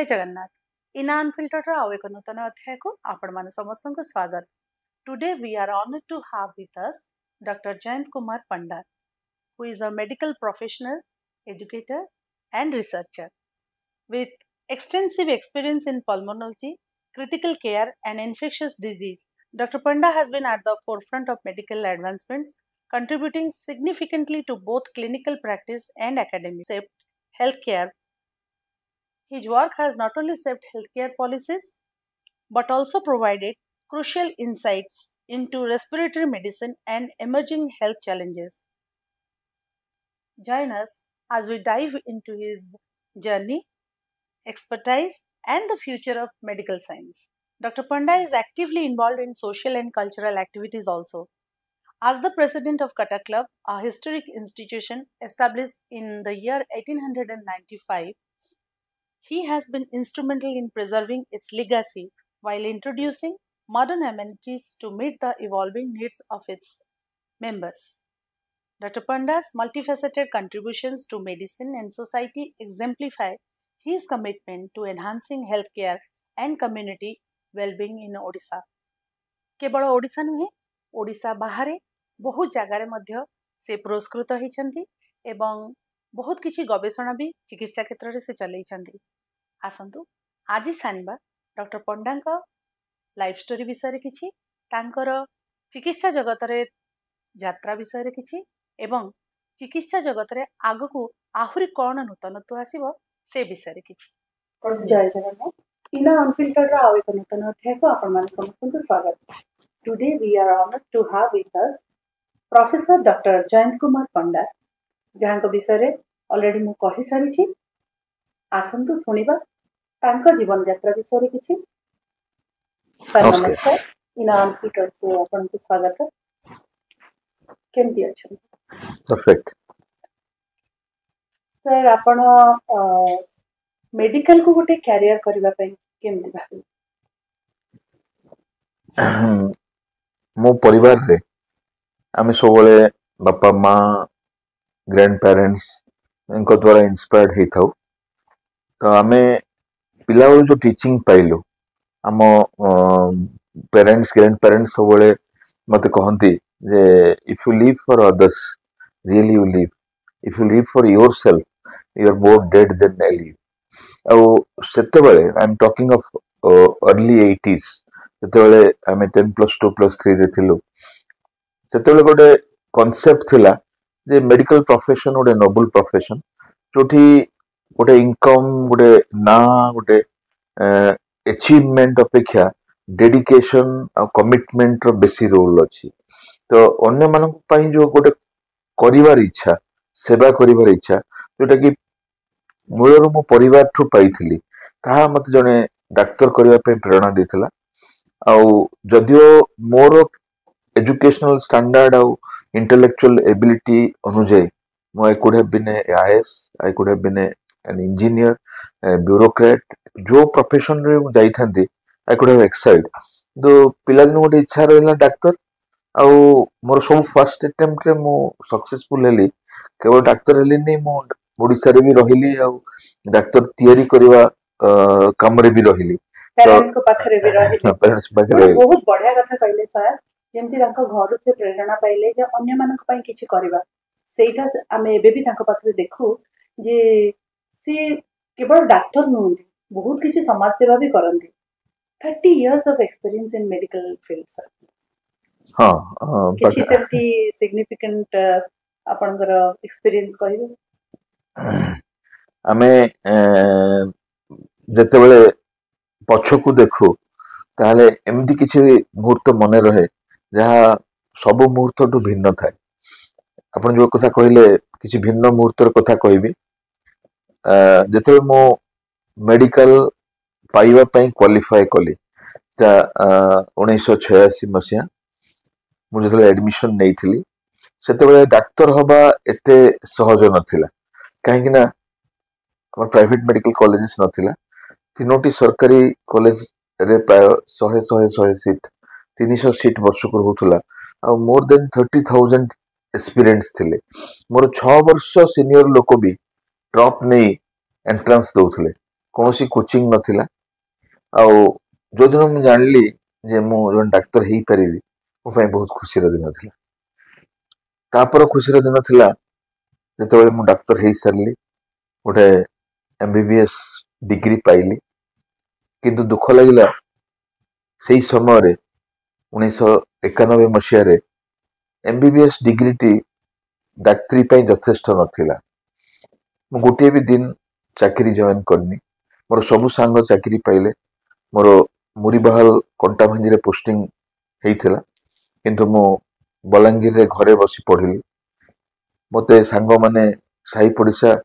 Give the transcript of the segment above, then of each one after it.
जय जगन्नाथ इना अनफिल्टर्ड आउ एक नूतन अध्याय को आपण माने समस्त को स्वागत। Today we are honoured to have with us doctor Jayant Kumar Panda, who is a medical professional, educator and researcher with extensive experience in pulmonology, critical care and infectious disease. Dr. Panda has been at the forefront of medical advancements, contributing significantly to both clinical practice and academic shaped healthcare. His work has not only shaped healthcare policies but also provided crucial insights into respiratory medicine and emerging health challenges. Join us as we dive into his journey, expertise, and the future of medical science. Dr. Panda is actively involved in social and cultural activities also. As the president of Kathak Club, a historic institution established in the year 1895, he has been instrumental in preserving its legacy while introducing modern amenities to meet the evolving needs of its members. Dr. Panda's multifaceted contributions to medicine and society exemplify his commitment to enhancing healthcare and community well-being in Odisha. केवल ओडिशा नुहे, ओडिशा बाहर बहुत जगार मध्य से पुरस्कृत होइछन्ति एवं बहुत किछि गवेषणा भी चिकित्सा क्षेत्र से चलैछन्ति। आसंतु आज जानिबा डॉक्टर पंडा को लाइफ स्टोरी विषय किछि, तांकर चिकित्सा जगत रे यात्रा विषय किछि एवं चिकित्सा जगत रे आगकू आहुरी कोन नूतनत्व आसीबो से विषय किछि। जय जगन्नाथ इना अनफिल्टर्ड आउ एक नूतन अध्याय को आपण माने समस्त को स्वागत। Today we are honoured to have with us professor doctor Jayant Kumar Panda, जहां को विषय रे ऑलरेडी मु कहि सारी छी। आसंतु सुनिबा तांकर जीवन यात्रा विषय किछि। सर नमस्कार, इना अनफिल्टर्ड को आपण को स्वागत। केमती अछि? परफेक्ट सर आपण मेडिकल को गोटे कैरियर करबा पई केमती भाबी? मो परिवार रे आमे सबले बापा माँ ग्रैंड पेरेंट्स इनको द्वारा इंस्पायर्ड हे थाउ। तो आमे पिला जो टीचिंग पाइलु आम पेरेंट्स ग्रैंड पेरेंट्स सबले मते कहंती जे if you live for others really you live, if you live for yourself you are more dead than alive. और सेतेबेले I am talking of early 80s, सेतेबेले आमे 10+2+3 रे थिलु। सेतेबेले गोटे कांसेप्ट थिला जे मेडिकल प्रोफेशन गोटे नोबल प्रोफेशन, जोठी गोटे इनकम गोटे ना गोटे अचीवमेंट अपेक्षा डेडिकेशन और कमिटमेंट रो बेसी रोल अछि। तो अन्य मानक पई जो गोटे करिवार इच्छा, सेवा करिवार इच्छा, जोटा कि मूलर मो परिवार ठु पाइथिली, ताहा मते जने डाक्टर करिवा पे प्रेरणा देथिला। आउ जदियो मोर एजुकेशनल स्टैंडर्ड और इंटेलेक्चुअल एबिलिटी अनुଯାयी I could have been a IAS, I could have been an engineer, a bureaucrat, जो प्रोफेशन रे जाई थांदी I could have excelled। तो पिला दिन गोटे इच्छा रहला डाक्टर, आउ मोर सब फर्स्ट अटेम्प्ट रे मो सक्सेसफुल हेली। केवल डाक्टर हेली नै, मो ओडिसा रे भी रहिली आउ डाक्टर तयारी करबा काम रे भी रहिली। पेरेंट्स को पाखरे भी रहिली। पेरेंट्स पाखरे बहुत बढ़िया कथा कहले सर, जेमति तांको घर से प्रेरणा पाइले जे अन्य मानक पई किछि करबा। सेटा आमे एबे भी तांको पाखरे देखु जे से केवल डाक्टर नहुंती, बहुत किछि समाज सेवा भी करंती। 30 years of experience in medical field sir। हाँ किछि सेमति सिग्निफिकेंट आपनकर एक्सपीरियंस कहिबे? आमे जेतेबेले पछकु देखु ताले एमती किछि मुहूर्त मने रहे जहा सब मुहूर्त टु भिन्न थाए। आपण जो कथा कहले किछि भिन्न मुहूर्तर कथा कहबी। जेतेबेले मो मेडिकल पाइबा पई क्वालिफाई कली ता 1986 मसिया मु जेतेबेले एडमिशन नेइथिली, सेतेबेले डाक्टर हबा एते सहज नथिला। काहे कि ना हमर प्राइवेट मेडिकल कॉलेजेस नथिला। तीनोटी सरकारी कॉलेज रे प्राय 100 सीट, 300 सीट वर्ष को होतला। आ मोर देन 30,000 एक्सपीरियंस थिले। मोर 6 वर्ष सीनियर लोक भी ड्रॉप नहीं एंट्रेंस दउथले। कौन कोचिंग नथिला आउ जो दिन मुझे जानली जे मु जन डाक्तर हेई परिबी मो पई बहुत खुशी दिन थिला तापर खुशी दिन थिला जेतेबेले मु डाक्तर हेई सरली गोटे एमबीबीएस डिग्री पाइली किंतु दुख लगिला सेही समय रे 1991 मसीह रे एमबीबीएस डिग्री टी डाक्तरी पई यथेष्ट नथिला मु गोटे भी दिन चाकरी जॉइन करनी मोर सबु सांग चाकरी पाइले मोर मुरीबाहाल कंटाभांजी रे पोस्टिंग हेइथिला किंतु मु बलांगीर रे घरे बसी पढ़िली मते सांग माने साई पड़िसा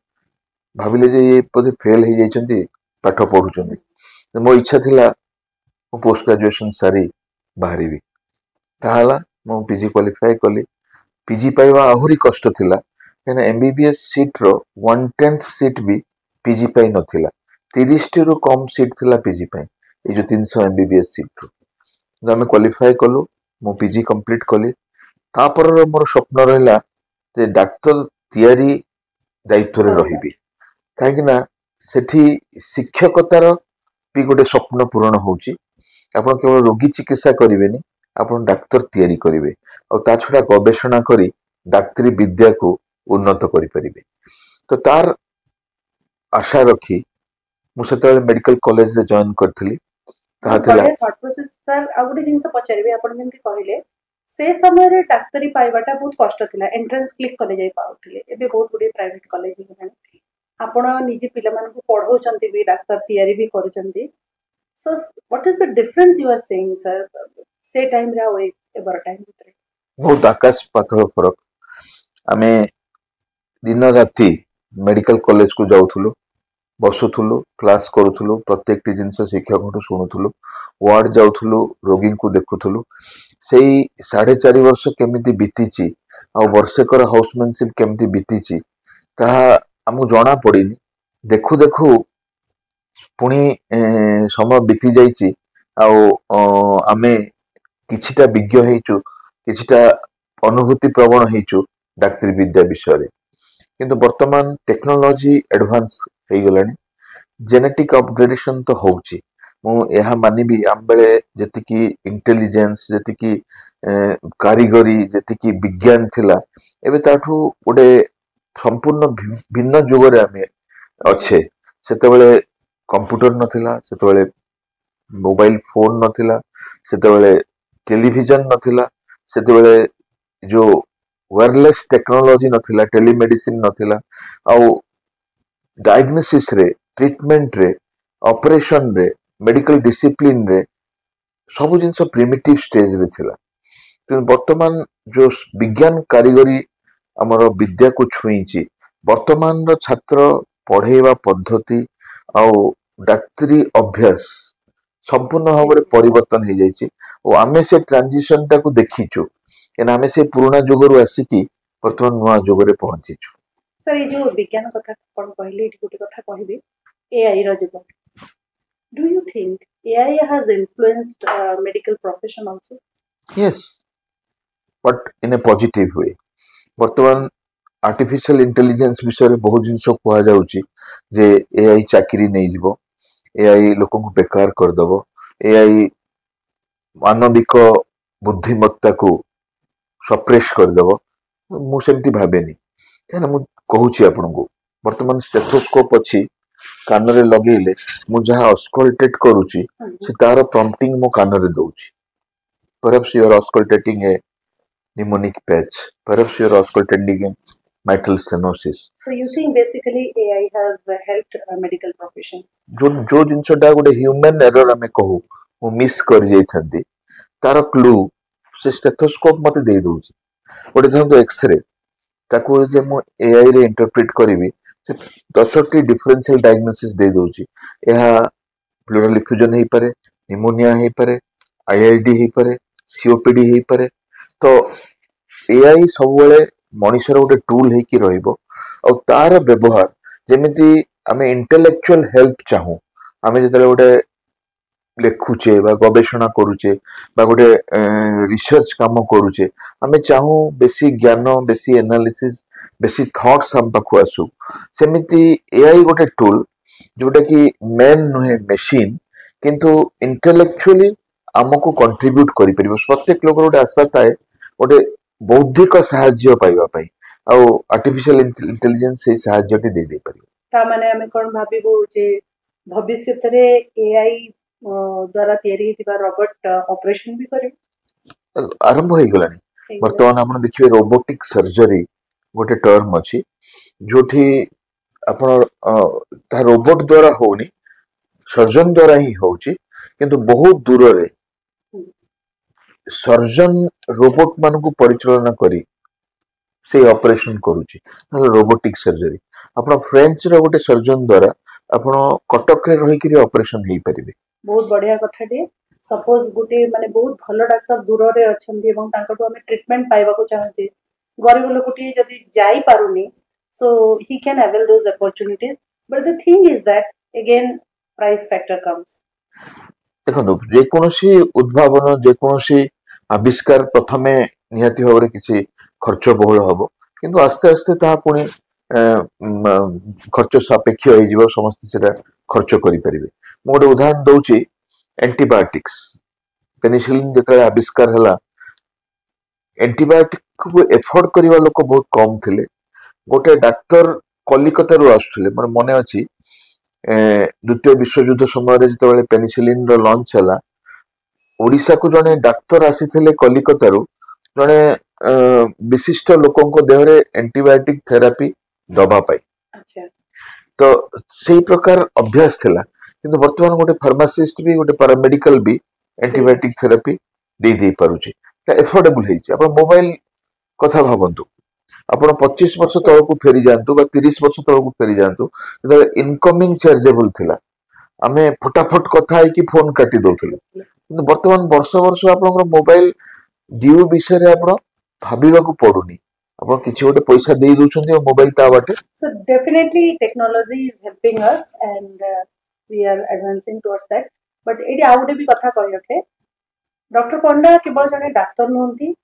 भाविले जे ये पदे फेल हे जाइछंती पाठ पढुछंती मो इच्छा थिला मु पोस्ट ग्रेजुएशन सारी बाहरिबी ताहाला मु पीजी क्वालिफाई कली पीजी पाइबा आहुरी कष्ट थिला कहना एमबीबीएस सीट रो 1/10 सीट भी पीजी पाई नथिला 30 टी रो कम सीट थिला पीजी पाई ए जो 300 एमबीबीएस सीट रो जो हमें क्वालिफाई कलु मु पीजी कंप्लीट कली तापर मोर स्वप्न रहला जे डाक्टर तयारी दायित्व रे रहिबी काहे ना सेठी शिक्षकतार भी गोटे स्वप्न पूरण होउची आपण केवल रोगी चिकित्सा करिवेनी आपण डाक्तर तयारी करिवे और ता छडा गवेषणा करी डाक्तरी विद्या को उन्नत करि परिबे तो तार आशा रखी मु सेतेबेले मेडिकल कॉलेज रे जॉइन करथिली ता थिला थॉट प्रोसेस सर आ गुडी जिंस पचारिबे आपण जेंति कहिले से समय रे डाक्तरी पाइबाटा बहुत कष्ट थिला एंट्रेंस क्लिक कले जाई पाउथिले एबे बहुत गुडी प्राइवेट कॉलेज हेलानी आपण निजे पिला मान को पढौचंती भी डाक्तर तयारी भी करूचंती so what is the difference you are saying sir से टाइम रे आ एबर टाइम भितरे बहुत आकाश पाताल फरक आमे दिन राति मेडिकल कॉलेज को जाउथुलो बसुथुलो क्लास करूथुलो प्रत्येक टी जिंस शिक्षक शुणुथुलो वार्ड जाउथुलो रोगी को देखुथुलो सेही 4.5 वर्ष केमिति बीतीची आ वर्षेकर हाउसमैनशिप केमिति बीतीची ताहा हमको जना पड़िनी देखु देखु पुणी समय बीती जाइची आमे किछिटा विज्ञ हेइचु किछिटा अनुभूति प्रवण हेइचु डाक्तरी विद्या विषय रे किंतु वर्तमान टेक्नोलॉजी एडवांस हे गलानी जेनेटिक अपग्रेडेशन तो होउची मु एहा मानिबी आम बेले जतिकी इंटेलिजेंस जतिकी कारीगरी जतिकी विज्ञान थिला एबे ताठू गोटे संपूर्ण भिन्न जुग रे आमे अच्छे सेतेबेले कंप्यूटर नथिला सेतेबेले मोबाइल फोन नथिला सेतेबेले टेलीविजन नथिला सेतेबेले जो वायरलेस टेक्नोलॉजी नथिला टेलीमेडिसिन नथिला आउ डायग्नोसिस रे ट्रीटमेंट रे ऑपरेशन रे मेडिकल डिसिप्लिन रे सब जिंस प्रिमिटिव स्टेज रे थिला कि वर्तमान जो विज्ञान कारीगरी हमर विद्या को छुईची वर्तमान रो छात्र पढ़ेवा पद्धति आउ डाक्तरी अभ्यास संपूर्ण भाव में परिवर्तन हो जाइए और आमे से ट्रांजिशन टा को देखीचु एना आमे से पुराना जुग रु आसिकी वर्तमान नुआ जुग रे पहुंचीचु सर ये जो विज्ञान कथा कोन कहले इटी गुटी कथा कहबी एआई रो जुग do you think AI has influenced medical profession also yes but in A positive way वर्तमान आर्टिफिशियल इंटेलिजेंस विषय रे बहुत जिंस कहा जाउची जे एआई चाकरी नै जिवो एआई लोक को बेकार कर दबो एआई मानविक बुद्धिमत्ता को सप्रेस कर दबो मु सेमती भाबेनी केना मु कहूची आपन को वर्तमान स्टेथोस्कोप अछि कान रे लगेले मु जहा ऑस्कल्टेट करूची से तार प्रॉम्प्टिंग मो कान रे दउची perhaps you are auscultating a pneumonic patch perhaps you are auscultating a mitral stenosis so you think basically AI has helped medical profession जो जिनसटा गोटे ह्यूमन एरर हमें कहू वो मिस कर जाई थांदी तार क्लू से स्टेथोस्कोप मते दे दोची गोटे धरतो एक्सरे ताको जे मु एआई रे इंटरप्रेट करिवि से 10टी डिफरेंशियल डायग्नोसिस दे दोची एहा प्लूरल इफ्यूजन हे पारे निमोनिया हे पारे आईएलडी हे पारे सीओपीडी हे पारे तो एआई सब बेले मनुष्यर गोटे टूल है कि रहिबो और तार व्यवहार जेमिति आमे इंटेलेक्चुअल हेल्प चाहू आमे जतले गोटे लेखुचे बा गवेषणा करूचे बा गोटे रिसर्च काम करूचे आमे चाहू बेसी ज्ञान बेसी एनालिसिस बेसी थॉट्स हम पाखु आसु सेमिति एआई गोटे टूल जोटा कि मेन नुहे मेसीन किंतु इंटेलेक्चुअली आमको कंट्रीब्यूट करि परिबो प्रत्येक लोक गोटे आशा थाए गोटे बौद्धिक साहाय्य पाइबा पई आ आर्टिफिशियल इंटेलिजेंस से साहाय्यटी दे दे परिबो ता माने हमें कोन भाबिबो जे भविष्य रे एआई द्वारा तयारी हेतिबा रोबोट ऑपरेशन भी करे आरंभ हो गलानी वर्तमान आपण देखिबे रोबोटिक सर्जरी गोटे टर्म अछि जोठी आपण ता रोबोट द्वारा होनी सर्जन द्वारा ही होची किंतु बहुत दूर रे सर्जन रोबोट मान को परिचालना करी से ऑपरेशन करूची रोबोटिक सर्जरी आपण फ्रेंच रो गोटे सर्जन द्वारा आपण कटक रे रही करी ऑपरेशन हेई परिबे बहुत बढ़िया कथा दे सपोज गोटे माने बहुत भलो डाक्टर दूर रे अछंती एवं तांकटो हमें ट्रीटमेंट पाइबा को चाहते गरीब लोकटी जदी जाई पारुनी so he can avail those opportunities but the thing is that again price factor comes देखो जे कोनोसी उद्भावन जे कोनोसी आविष्कार प्रथमे निहाती भाବରେ କିଛି ଖର୍ଚ୍ଚ ବହୁଳ ହବ କିନ୍ତୁ ଆସ୍ତେ ଆସ୍ତେ ତାହା ପୁଣି ଖର୍ଚ୍ଚ ସାପେକ୍ଷ ହେଇଯିବ ସମସ୍ତେ ସେଟା ଖର୍ଚ୍ଚ କରିପାରିବେ ମୁଁ ଗୋଟେ ଉଦାହରଣ ଦଉଛି एंटीबायोटिक्स पेनिसिलिन जेतले आविष्कार हला एंटीबायोटिक को एफोर्ड करबा लोक बहुत कम थिले गोटे डाक्टर कलिकता रु आसुथिले मन मने अछि द्वितीय विश्वयुद्ध समय जिते पेनिसिलिन लॉन्च है ओडिशा को जड़े डाक्तर आसी कलिकता जड़े विशिष्ट लोक देहरे एंटीबायोटिक थेरापी दबा पाई तो से प्रकार अभ्यास थिला किंतु वर्तमान गोटे फार्मासिस्ट भी गोटे पैरामेडिकल भी एंटीबायोटिक थेरापी दे दे पारुची एफोर्डेबल हेछि आपण मोबाइल कथा भाबंतु आपण 25 वर्ष तल को फेरी जानतु बा 30 वर्ष तल को फेरी जानतु इनकमिंग चार्जेबल थिला आमे फटाफट कथा है कि फोन काटी दउथिले किंतु वर्तमान वर्ष वर्ष आपण मोबाइल जीव विषय रे आपण भाबिबा को पडुनी आपण किछि गोटे पैसा देई दउछन्ती और मोबाइल ता बाटे so definitely technology is helping us and we are advancing towards that but एडी आउटे भी कथा कहयके डॉक्टर पंडा केवल जने डाक्टर नहंती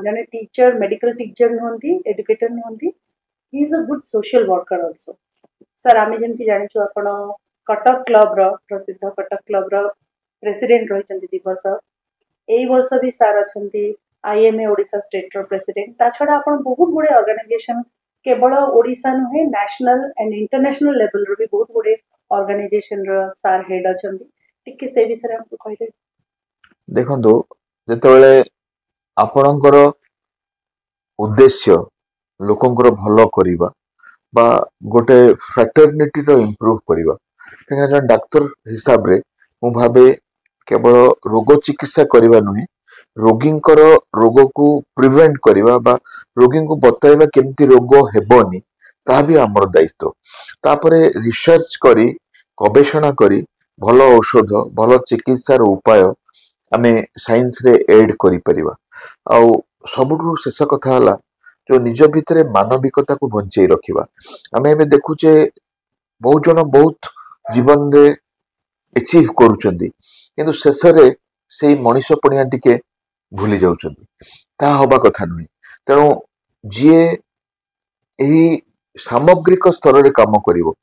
जने टीचर मेडिकल टीचर नहंती एजुकेटर नहंती he is a good social worker also sir आमे जेंति जानि छु आपण कटक क्लब रो प्रसिद्ध कटक क्लब रो प्रेसिडेंट रहिचंती दिवस एई वर्ष भी सर अछंती आईएमए ओडिशा स्टेट रो प्रेसिडेंट ता छडा आपण बहुत गुडे ऑर्गेनाइजेशन केवल ओडिशा नुहे नेशनल एंड इंटरनेशनल लेवल रो भी बहुत गुडे ऑर्गेनाइजेशन रो सर हेड अछंती टिके से विषय हमको कहले देखंतु जेतेबेले आपणकर उद्देश्य लोकंकर भलो करिबा बा गोटे फ्रैटर्निटी रो इंप्रूव करिबा कहीं डाक्टर हिसाब रे मु भाबे केवल रोग चिकित्सा करिबा नुहे रोगींकर रोग को प्रिवेंट करिबा बा रोगी को बताइबा केमती रोग हेबोनी ता भी हमर दायित्व तापरे रिसर्च करी गवेषणा करी भलो औषध भलो चिकित्सार उपाय आमे साइंस रे एड करि परिबा आ सबुठु शेष कथा हला जो निज भितरे मानविकता को बंचै रखिबा आमे एबे देखुचे बहुत जन बहुत जीवन रे अचीव करूचंदी किंतु शेष रे सेई मनीष पणिया टिके भूली जाउचंदी ता होबा कथा नुहे तेणु जिए एही सामग्रिक स्तर रे काम करिवो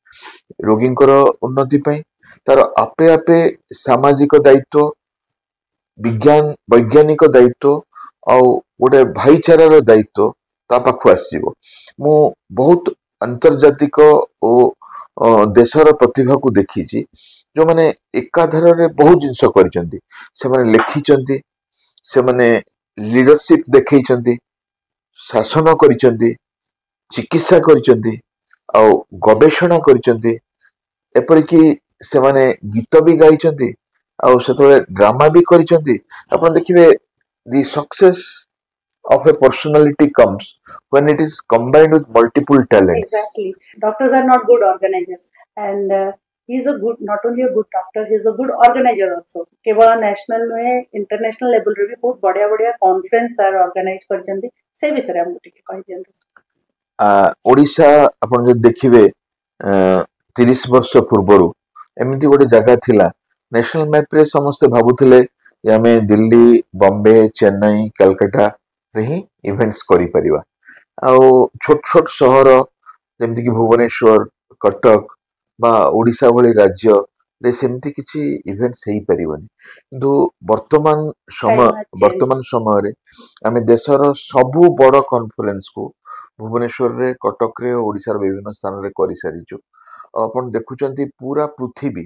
रोगींकर उन्नति पई तार आपे आपे सामाजिक दायित्व विज्ञान वैज्ञानिक दायित्व आ गोटे भाईचारार दायित्व ता पाखु आसीबो मु बहुत अंतर्जातिक ओ देशर प्रतिभा को देखिछि जो माने एकाधार रे बहुत जिंस करिसंती से माने लेखिसंती से माने लीडरशिप देखैसंती शासन करिसंती चिकित्सा करिसंती आ गवेषणा करिसंती एपरिकी से माने गीत भी गाइसंती आ सेतले ड्रामा भी करिसंती आपण देखिबे the success of a personality comes when it is combined with multiple talents. Exactly. Doctors are not good organizers and he is a good, not only a good doctor, he is a good organizer also. केवल national में international level रे भी बहुत बढ़िया बढ़िया conference sir organize कर जंदी से भी सर हम टिके कहि दियंतु ओडिशा आपण जे देखिबे 30 वर्ष पूर्वरु एमिति गोटे जगह थिला नेशनल मैप रे समस्त भाबुथिले आमे दिल्ली बॉम्बे चेन्नई कलकत्ता रे ही इवेंट्स करि परिबा आ छोट छोट शहर जेमति कि भुवनेश्वर कटक बा ओडिशा भली राज्य रे सेमती किछि इवेंट्स हेई परिबनी किंतु वर्तमान समय Time has changed. वर्तमान समय रे आमे देशर सबु बड़ कॉन्फ्रेंस को भुवनेश्वर रे कटक रे ओडिशा विभिन्न स्थान रे करि सारिछु अपन देखुचंती पूरा पृथ्वी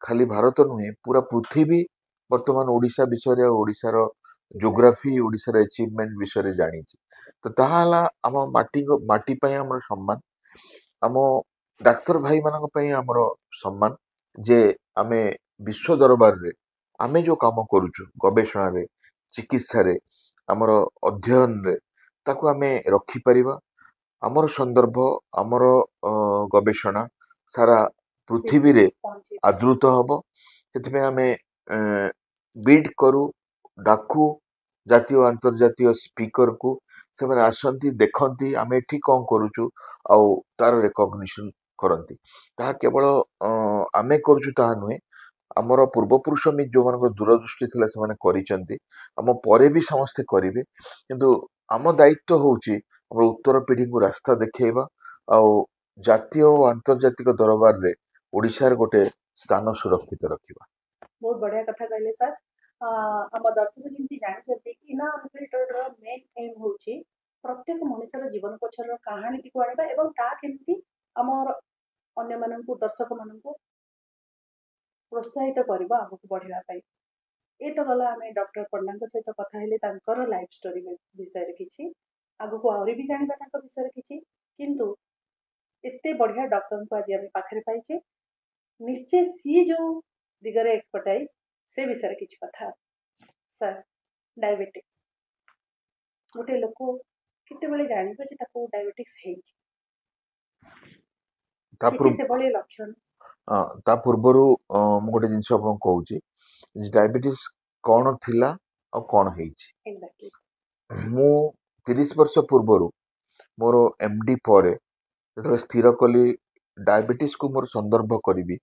खाली भारत नुहे पूरा पृथ्वी वर्तमान ओडिशा विषय रे ओडिशार जोग्राफी ओडिशार अचीवमेंट विषय रे जानिछि तो ताहाला आम माटी पई हमर सम्मान आम डाक्तर भाई मानक पई हमर सम्मान जे आमे विश्व दरबार रे आमे जो काम करूछु गवेषणा रे चिकित्सा रे हमर अध्ययन रे ताकू आमे रखि परिबा आमर संदर्भ आमर गवेषणा सारा पृथ्वी रे पहुंची आदृत हब ସେଥିପାଇଁ ଆମେ ବିଡ୍ କରୁ ଡାକୁ ଜାତୀୟ ଆନ୍ତର୍ଜାତୀୟ ସ୍ପିକରକୁ ସେମାନେ ଆସନ୍ତି ଦେଖନ୍ତି ଆମେ ଏଠି କଣ କରୁଛୁ ଆଉ ତାର ରେକଗ୍ନିସନ କରନ୍ତି ତାହା କେବଳ ଆମେ କରୁଛୁ ତାହା ନୁହେଁ ଆମର ପୂର୍ବପୁରୁଷ ଯୋଉମାନଙ୍କର ଦୂରଦୃଷ୍ଟି ଥିଲା ସେମାନେ କରିଛନ୍ତି ଆମ ପରେ ବି ସମସ୍ତେ କରିବେ କିନ୍ତୁ ଆମ ଦାୟିତ୍ୱ ହଉଛି ଆମର ଉତ୍ତର ପିଢିଙ୍କୁ ରାସ୍ତା ଦେଖେଇବା ଆଉ ଜାତୀୟ ଓ ଆନ୍ତର୍ଜାତିକ ଦରବାରରେ ଓଡିଶାର ଗୋଟେ ସ୍ଥାନ ସୁରକ୍ଷିତ ରଖିବା बहुत बढ़िया कथा कहले सर आम दर्शक जमी जानते कि ना अनफिल्टर्ड मेन एम होची प्रत्येक मनुष्यर जीवन पछर कहानी को आनिबा एवं ता केमती हमर अन्य माननकु दर्शक माननकु प्रोत्साहित करबा आगु बढ़िया पाई ए तो गला आमे डॉक्टर पंडा सहित कथा हेले तांकर लाइफ स्टोरी विषय रे किछि आगु को आउरी भी जानिबा तांकर विषय रे किछि किंतु एते बढ़िया डॉक्टर को आज आमे पाखरे पाइछे निश्चय सी जो दिगरे एक्सपर्टाइज से विषय किछि कथा सर डायबिटिक्स गोटे लोक केते बेले जानिबो जे ताको डायबिटिक्स हेछि किछि से बळे लक्षण ता पूର୍ବरु मु गोटे जिनिस आपन कहूची डायबिटीज कौन थिला और कौन हेछि एग्जैक्टली मु 30 वर्ष पूर्वरु मोर एमडी परे जतले स्थिर कली डायबिटीज को मोर संदर्भ करिवि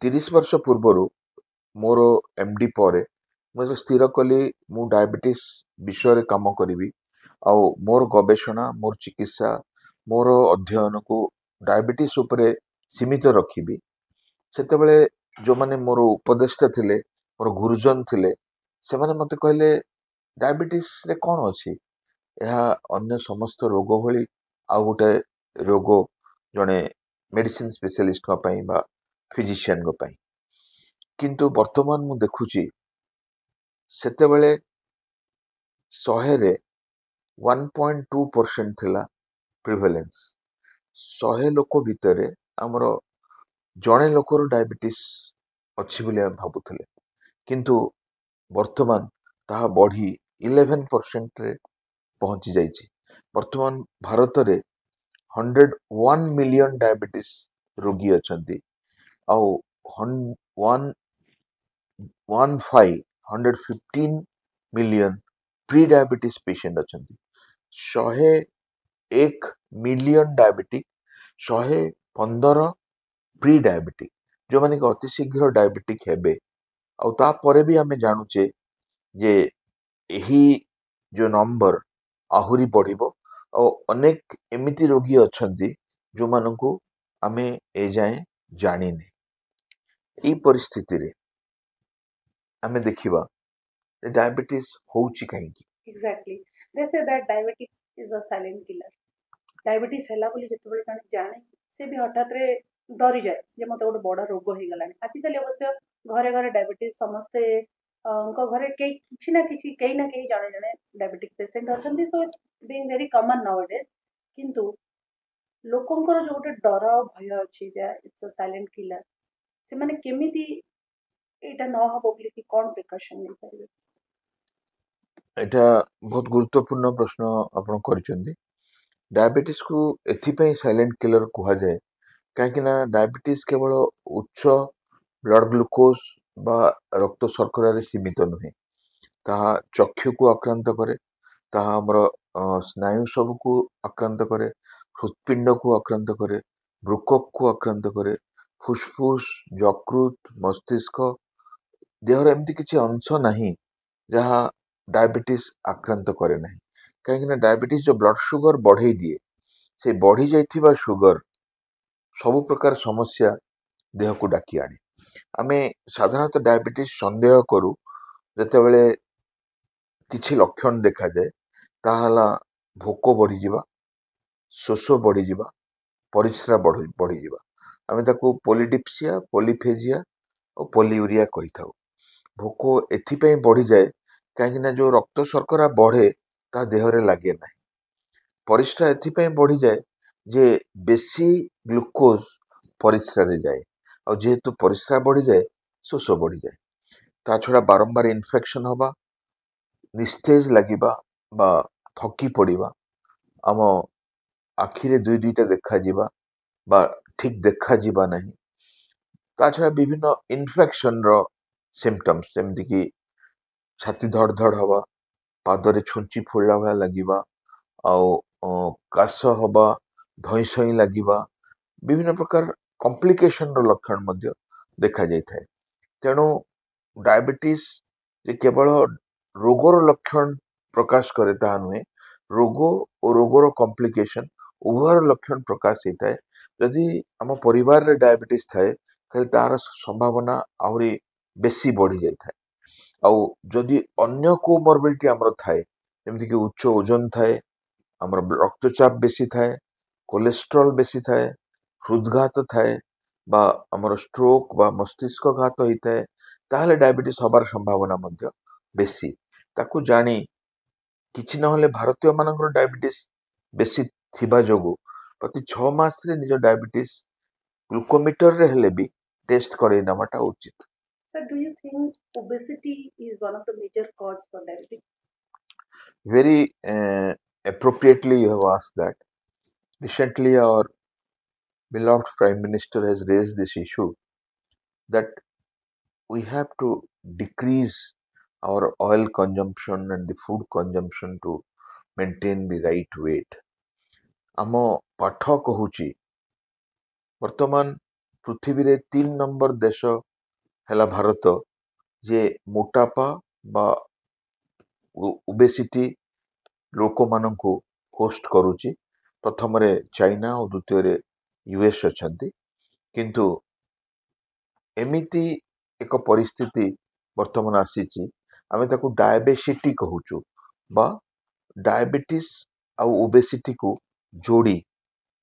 30 वर्ष पूर्वरु मोर एमडी परे मु स्थिर कली मु डायबिटीज विषय रे काम करिवि आ मोर गवेषणा मोर चिकित्सा मोर अध्ययन को डायबिटीज उपरे सीमित रखिबि सेते बेले जो माने मोर उपदेष्टा थिले मोर गुरुजन थिले से माने मते कहले डायबिटीज रे कोन अछि यह अन्य समस्त रोग भली आ गोटे रोग जने मेडिसिन स्पेशलिस्ट का पई बा फिजिशियन को पई किंतु वर्तमान मु देखुची सेते बेले 100 रे 1.2% थिला प्रिवेलेंस 100 लोक भितरे हमरो जणे लोकर डायबिटीज अछि बोली हम भाबुथले किंतु वर्तमान ताहा बढ़ी 11% रे पहुंची जाइछि वर्तमान भारत रे 101 मिलियन डायबिटीज रोगी अछंती आउ 115 मिलियन प्री डायबिटीज पेशेंट अछंती 101 मिलियन डायबिटिक 115 प्री डायबिटिक जो माने कि अति शीघ्र डायबिटिक हेबे आ ता परे भी हमें जानूचे जे एही जो नंबर आहुरी बढ़िबो और अनेक एमिति रोगी अछंती जो मानकु आमे ए जाए जानिने ई परिस्थिति रे आमे देखिबा डायबिटीज होउची काहे की exactly they say that diabetics is a silent killer diabetes हैला बोली जेतबेले काने जाने से भी हठात रे डरी जाए जे मते गोटे बड़ रोग हो गलानी आजिकल अवश्य घरे घरे डायबिटीज समस्ते उनको घरे किछि ना कहीं जाने जाने डायबिटिक पेशेंट अछंती so being very common nowadays किंतु लोकंकर जो गोटे डर भय अछि जे इट्स अ साइलेंट किलर से माने केमिति एटा न हबो बोली कि कोन प्रिकॉशन नै करिवे एटा बहुत गुरुत्वपूर्ण प्रश्न आपण करिसेंती डायबिटीज को एथिपई साइलेंट किलर कुहा जाए कहीं ना डायबिटीज केवल उच्च ब्लड ग्लूकोज बा रक्त शर्करा रे सीमित नुहे ताहा चक्षु को आक्रांत करे ताहा हमर स्नायु सब को आक्रांत करे हृत्पिंड को आक्रांत करे वृकक को आक्रांत करे फुसफुस यकृत मस्तिष्क देहर एमती किछि अंश नाही जहा डायबिटीज आक्रांत करे नाही कहीं डायबिटीज जो ब्लड सुगर बढ़े दिए से बढ़ी जाइथिबा सुगर सब प्रकार समस्या देह को डाकी आने आमे साधारणतः डायबिटीज संदेह करू जेतेबेले किछि लक्षण देखा जाए ताहला भोक बढ़ी जिबा शोष बढ़ी जिबा परिस्रा बढ़ी जिबा आमे ताकू पोलिडिप्सिया पोलिफेजिया और पोलियूरिया कही थाउ भोक एथिपई बढ़ी जाए कहीं जो रक्त शर्करा बढ़े ता देहरे लगे ना परिस्रा एथिपई बढ़ी जाए जे बेसी ग्लुकोज परिस्रा रे जाए और जेहेतु परिस्रा बढ़ी जाए शोष बढ़ी जाए ता छड़ा बारंबार इन्फेक्शन हवा निस्तेज लगिबा बा थकी पड़िबा आम आखिरे दुई दुईटा देखा जिबा बा ठीक देखा जिबा नहीं ता छड़ा विभिन्न इन्फेक्शन रो सिम्पटम्स जेमति कि छाती धड़ धड़ हवा पादरे छुंची फुलला भला लगिबा आउ काश हवा धई सई लगिबा विभिन्न प्रकार कॉम्प्लिकेशन रो लक्षण मध्य देखा जाय थाए तेणु डायबिटीज जे केवल रोगर लक्षण प्रकाश करे ताहा नुहे रोग और रोगर कॉम्प्लिकेशन उभयर लक्षण प्रकाश होता है जदि आम परिवार रे डायबिटीज थाए तार तार संभावना आहरी बेसी बढ़ी जाय थाए आउ जदि अन्य कोमोर्बिडिटी हमर थाए जेमति कि उच्च ओजन थाए हमर रक्तचाप बेसी थाए कोलेस्ट्रॉल बेसी थाए हृदघात थाए बा हमर स्ट्रोक बा मस्तिष्क घात होता है ताहले डायबिटीज हबार संभावना मध्य बेसी ताकू जानी किछि नहले भारतीय मानकर डायबिटीज बेसी थिबा जोगु प्रति 6 मास रे निज डायबिटीज ग्लूकोमीटर रे हेले भी टेस्ट करे नमाटा उचित. Sir, do you think obesity is one of the major cause for diabetes? Very appropriately you have asked that. Recently our beloved Prime Minister has raised this issue that we have to decrease our oil consumption and the food consumption to maintain the right weight. आम पाठ कहूची वर्तमान पृथ्वी रे 3 number देश हैला भारत जे मोटापा बा obesity लोक मानकु host करूची प्रथम रे चाइना और द्वितीय रे यूएस अछंती किंतु एमिति एक परिस्थिति वर्तमान आसीची आमे ताकू डायबेसिटी कहूचु बा डायबिटीज आ ओबेसिटी को जोड़ी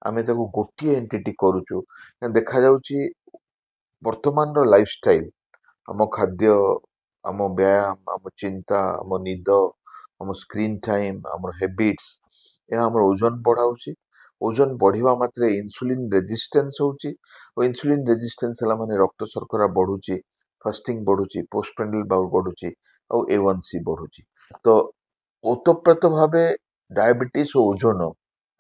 आमे ताकू गोटिए एंटिटी करूचु देखा जाउची वर्तमान रो लाइफस्टाइल आम खाद्य आम व्यायाम आम चिंता आम निद आम स्क्रीन टाइम आम हैबिट्स या आम ओजन बढ़ाउची ओजन बढ़िवा मात्रे इंसुलिन रेजिस्टेंस होउची और इंसुलिन रेजिस्टेंस हला माने रक्त शर्करा बढ़ुची फास्टिंग बढ़ुची पोस्टप्रेंडल बढ़ुची और A1C बढ़ुची तो ओतप्रोत भावे डायबिटीज और ओजन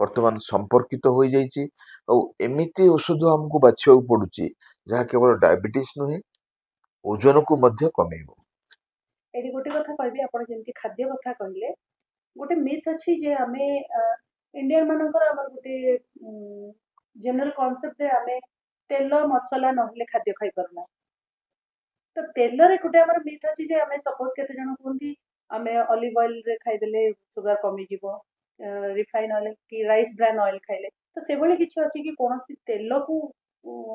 वर्तमान संपर्कित हो जाइए और एमिति औषध हमको बाछिया पड़ुची जहाँ केवल डायबिटीज नुहे ओजन को मध्य कमेइबो. एडी गोटे कथा कहबी आपण जेंति खाद्य कथा कहले गोटे मिथ अछि जे हमें इंडियन मानकर हमर गोटे जनरल कांसेप्ट रे हमें तेल मसाला नहले खाद्य खाई परना तो तेल रे गोटे हमर मिथ अछि जे हमें सपोज केते जण कोंती हमें ऑलिव ऑयल रे खाई देले शुगर कमी जीवो रिफाइन ऑयल की राइस ब्रान ऑयल खाइले तो से भली किछि अछि कि कोनोसी तेल को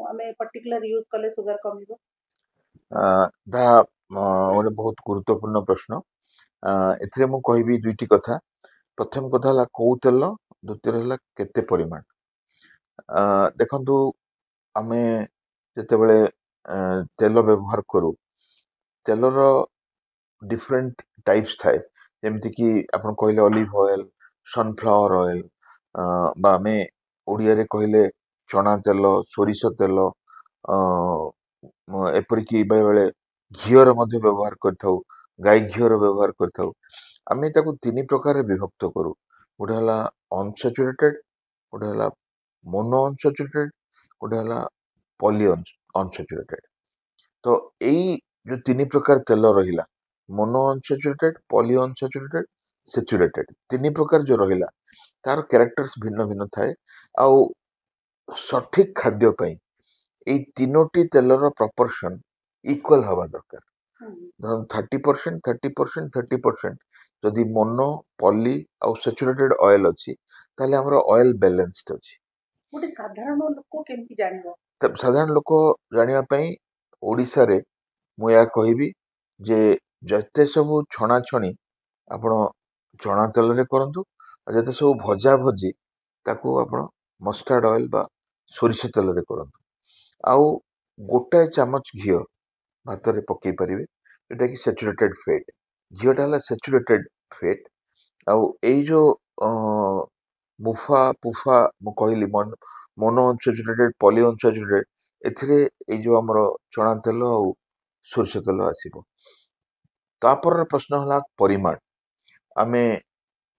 हमें पर्टिकुलर यूज करले शुगर कमीबो. दा गोटे बहुत गुरुत्वपूर्ण प्रश्न एथिरे मु कहबी दुईटी कथा प्रथम कथा हला कौ तेल द्वितीय हला केते परिमाण देखंतु आमे जेतेबेले तेल व्यवहार करू तेलर डिफरेंट टाइप्स थाए जेमति कि आपण कहले ऑलिव ऑयल सनफ्लावर ऑयल बा आमे ओडिया रे कहले चना तेल सोरिष तेल एपरिकी बेले बेले घीर मध्य व्यवहार करथाउ गाय घीर व्यवहार करथाउ आमे ताकू तीन प्रकार विभक्त करू गोटे हला अनसैचुरेटेड गोटे हला मोनो अनसैचुरेटेड गोटे हला पॉली अनसैचुरेटेड तो एई जो तीन प्रकार तेल रहिला mono unsaturated poly unsaturated saturated तीन प्रकार जो रहिला तार कैरेक्टर्स भिन्न भिन्न थाए आउ सठिक खाद्य पई এই তিনোটি তেলর প্রপোর্শন ইকুয়াল হওয়া দরকার ধরুন 30% 30% 30% जदि मोनो पॉली आउ सैचुरेटेड ऑयल अच्छी ताले हमरो ऑयल बैलेंस्ड अच्छी गोटे साधारण लोक केमती जानिबो तब साधारण लोक जानिया पई ओडिसा रे मु या कहिबी जे जते सब छणा छणी आपण चणा तेल रे करंतु जते सब भजा भजी ताकू आपण मस्टर्ड ऑयल बा सोरिष तेल रे करंतु आउ गोटाए चामच घियो भात रे पकई परिबे एटा कि सैचुरेटेड फैट घियोटा हला सैचुरेटेड फैट आउ एई जो मुफा पुफा मु कहली मोनो अनसैचुरेटेड पॉली अनसैचुरेटेड एथिरे एई जो हमर चणा तेल आउ सोरिष तेल आसीबो तापर प्रश्न हला परिमाण आमे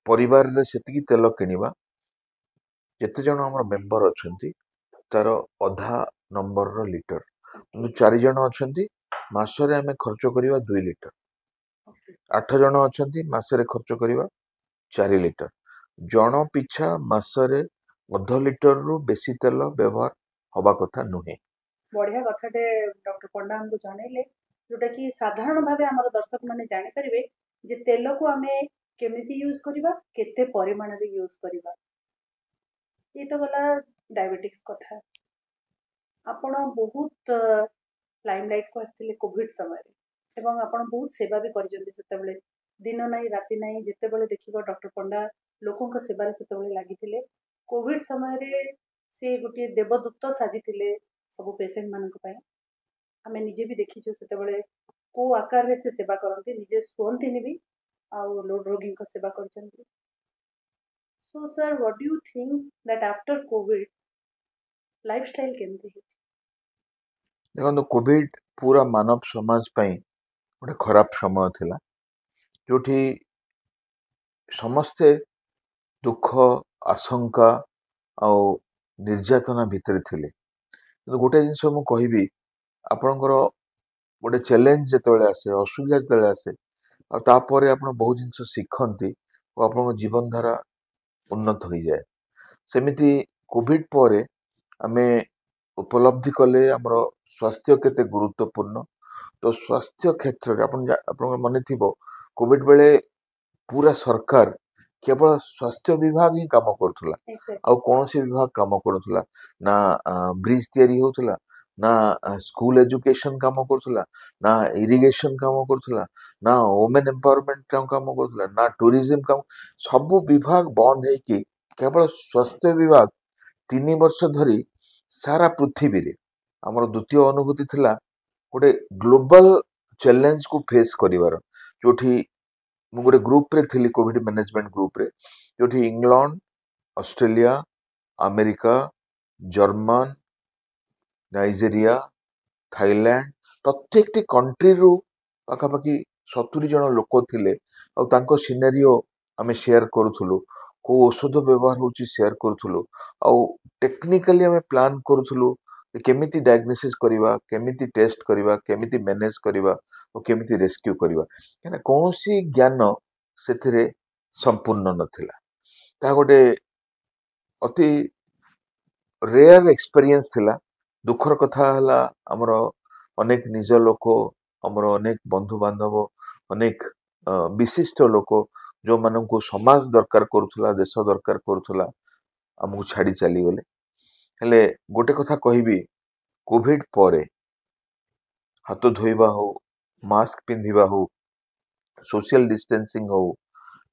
परिवार रे सेतिकी तेल किनिबा जेते जण हमर मेंबर अछंती तार अधा नंबर रो लीटर किंतु 4 जण अछंती मासरे आमे खर्च करिवा 2 लीटर 8 जण अछंती मासरे खर्च करिवा 4 लीटर जण पिछा मासरे अध लीटर रु बेसी तेल व्यवहार हवा कथा नुहे बढ़िया कथाटे डॉक्टर पंडा हमको जानइले जोटा कि साधारण भावे हमर दर्शक माने जानि परिबे जे तेल को आमे केमिति यूज करिबा केते परिमाण रे यूज करिबा ये तो गला डायबिटिक्स कथा आपण बहुत लाइमलाइट को आस्थिले कोविड समय रे एवं आपण बहुत सेवा भी करजंती सेते बेले दिन नाही राति नाही जेते बेले देखिबो डॉक्टर पंडा लोकों को सेवा रे सेते बेले लागिथिले कोविड समय रे से गोटे देवदूत साजिथिले सब पेशेंट मान आम निजे भी देखीचु से को आकार से सेवा करती निजे शुंती भी आउ रोगी सेवा कर so sir what do you think that after Covid lifestyle केमती देखो कोविड पूरा मानव समाज पई गोटे खराब समय थिला जोठी समस्ते दुख आशंका आउ निर्यातना भितर थिले गोटे जिनस मु कहबी आपणकर गोटे चैलेंज जेतेबेले आसे असुविधा जेतेबेले आसे और तापर आप बहुत जिनस शिखती और आप जीवन धारा उन्नत हो जाए सेमिति कोविड पर आमे उपलब्धि कले आमर स्वास्थ्य केते गुरुत्वपूर्ण तो स्वास्थ्य क्षेत्र में मन थी कोविड बेले पूरा सरकार केवल स्वास्थ्य विभाग ही काम करुला आउ कौन सी विभाग काम करुला ना ब्रिज तैयारी होतला ना स्कूल एजुकेशन काम करुला ना इरिगेशन काम करुला ना वुमेन एम्पावरमेंट काम करुला ना टूरिज्म काम सब विभाग बंद है कि केवल स्वास्थ्य विभाग 3 वर्ष धरी सारा पृथ्वी रे हमर द्वितीय अनुभूति थिला गोटे ग्लोबल चैलेंज को फेस करिवार जोठी मु गोटे ग्रुप रे थिली कोविड मैनेजमेंट ग्रुप रे जोठी England Australia America German Nigeria Thailand प्रत्येक कंट्री रु पाखापाखि 70 जन लोक थिले और तांको सिनेरियो आमे शेयर करूथुलु को औषध व्यवहार होची शेयर करूथुलु और टेक्निकली आमे प्लान करूथुलु केमिति डायग्नोसिस करिवा केमिति टेस्ट करिवा केमिति मैनेज करिवा और केमिति रेस्क्यू करिवा यानी कोनोसी ज्ञान सेथिरे संपूर्ण नथिला ता गोटे अति रेयर एक्सपीरियंस थिला दुखर कथा हला हमर अनेक निज लोक हमर अनेक बंधु बांधव अनेक विशिष्ट लोक जो मानू समाज दरकार करुला देश दरकार करुला आमको छाड़ी चली गले हेले गोटे कथा कहबी कोविड परे हाथ धोइबा हो मास्क पिंधिबा हो सोशल डिस्टेंसिंग हो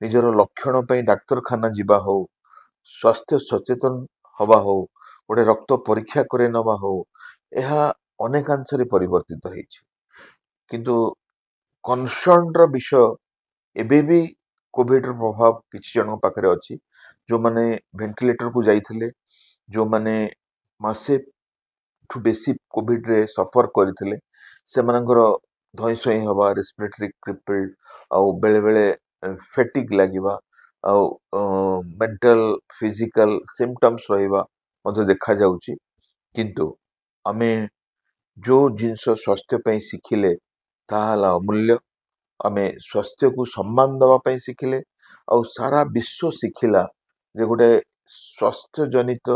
निजर लक्षण पे डाक्तरखाना जिबा हो स्वास्थ्य सचेतन हवा हो गोटे रक्त परीक्षा करे नबा हो यह अनेकांश परिवर्तित होइछि किंतु कनसर्न र विषय एबे भी कोविड रो प्रभाव किछि जन पाखरे अछि जो माने वेंटिलेटर को जाइथिले जो माने मासे ठु बेसी कोविड रे सफर करथिले से मानकर धई सई हवा रेस्पिरेटरी क्रिपल्ड आउ बेले बेले फेटिक लागिबा आउ मेंटल फिजिकल सिम्पटम्स रहिबा मधे देखा जाउची किंतु आमे जो जिनस स्वास्थ्य पे शिखिले ताहाला अमूल्य आमे स्वास्थ्य को सम्मान दवा पे शिखिले और सारा विश्व शिखिला जे गोटे स्वास्थ्य जनित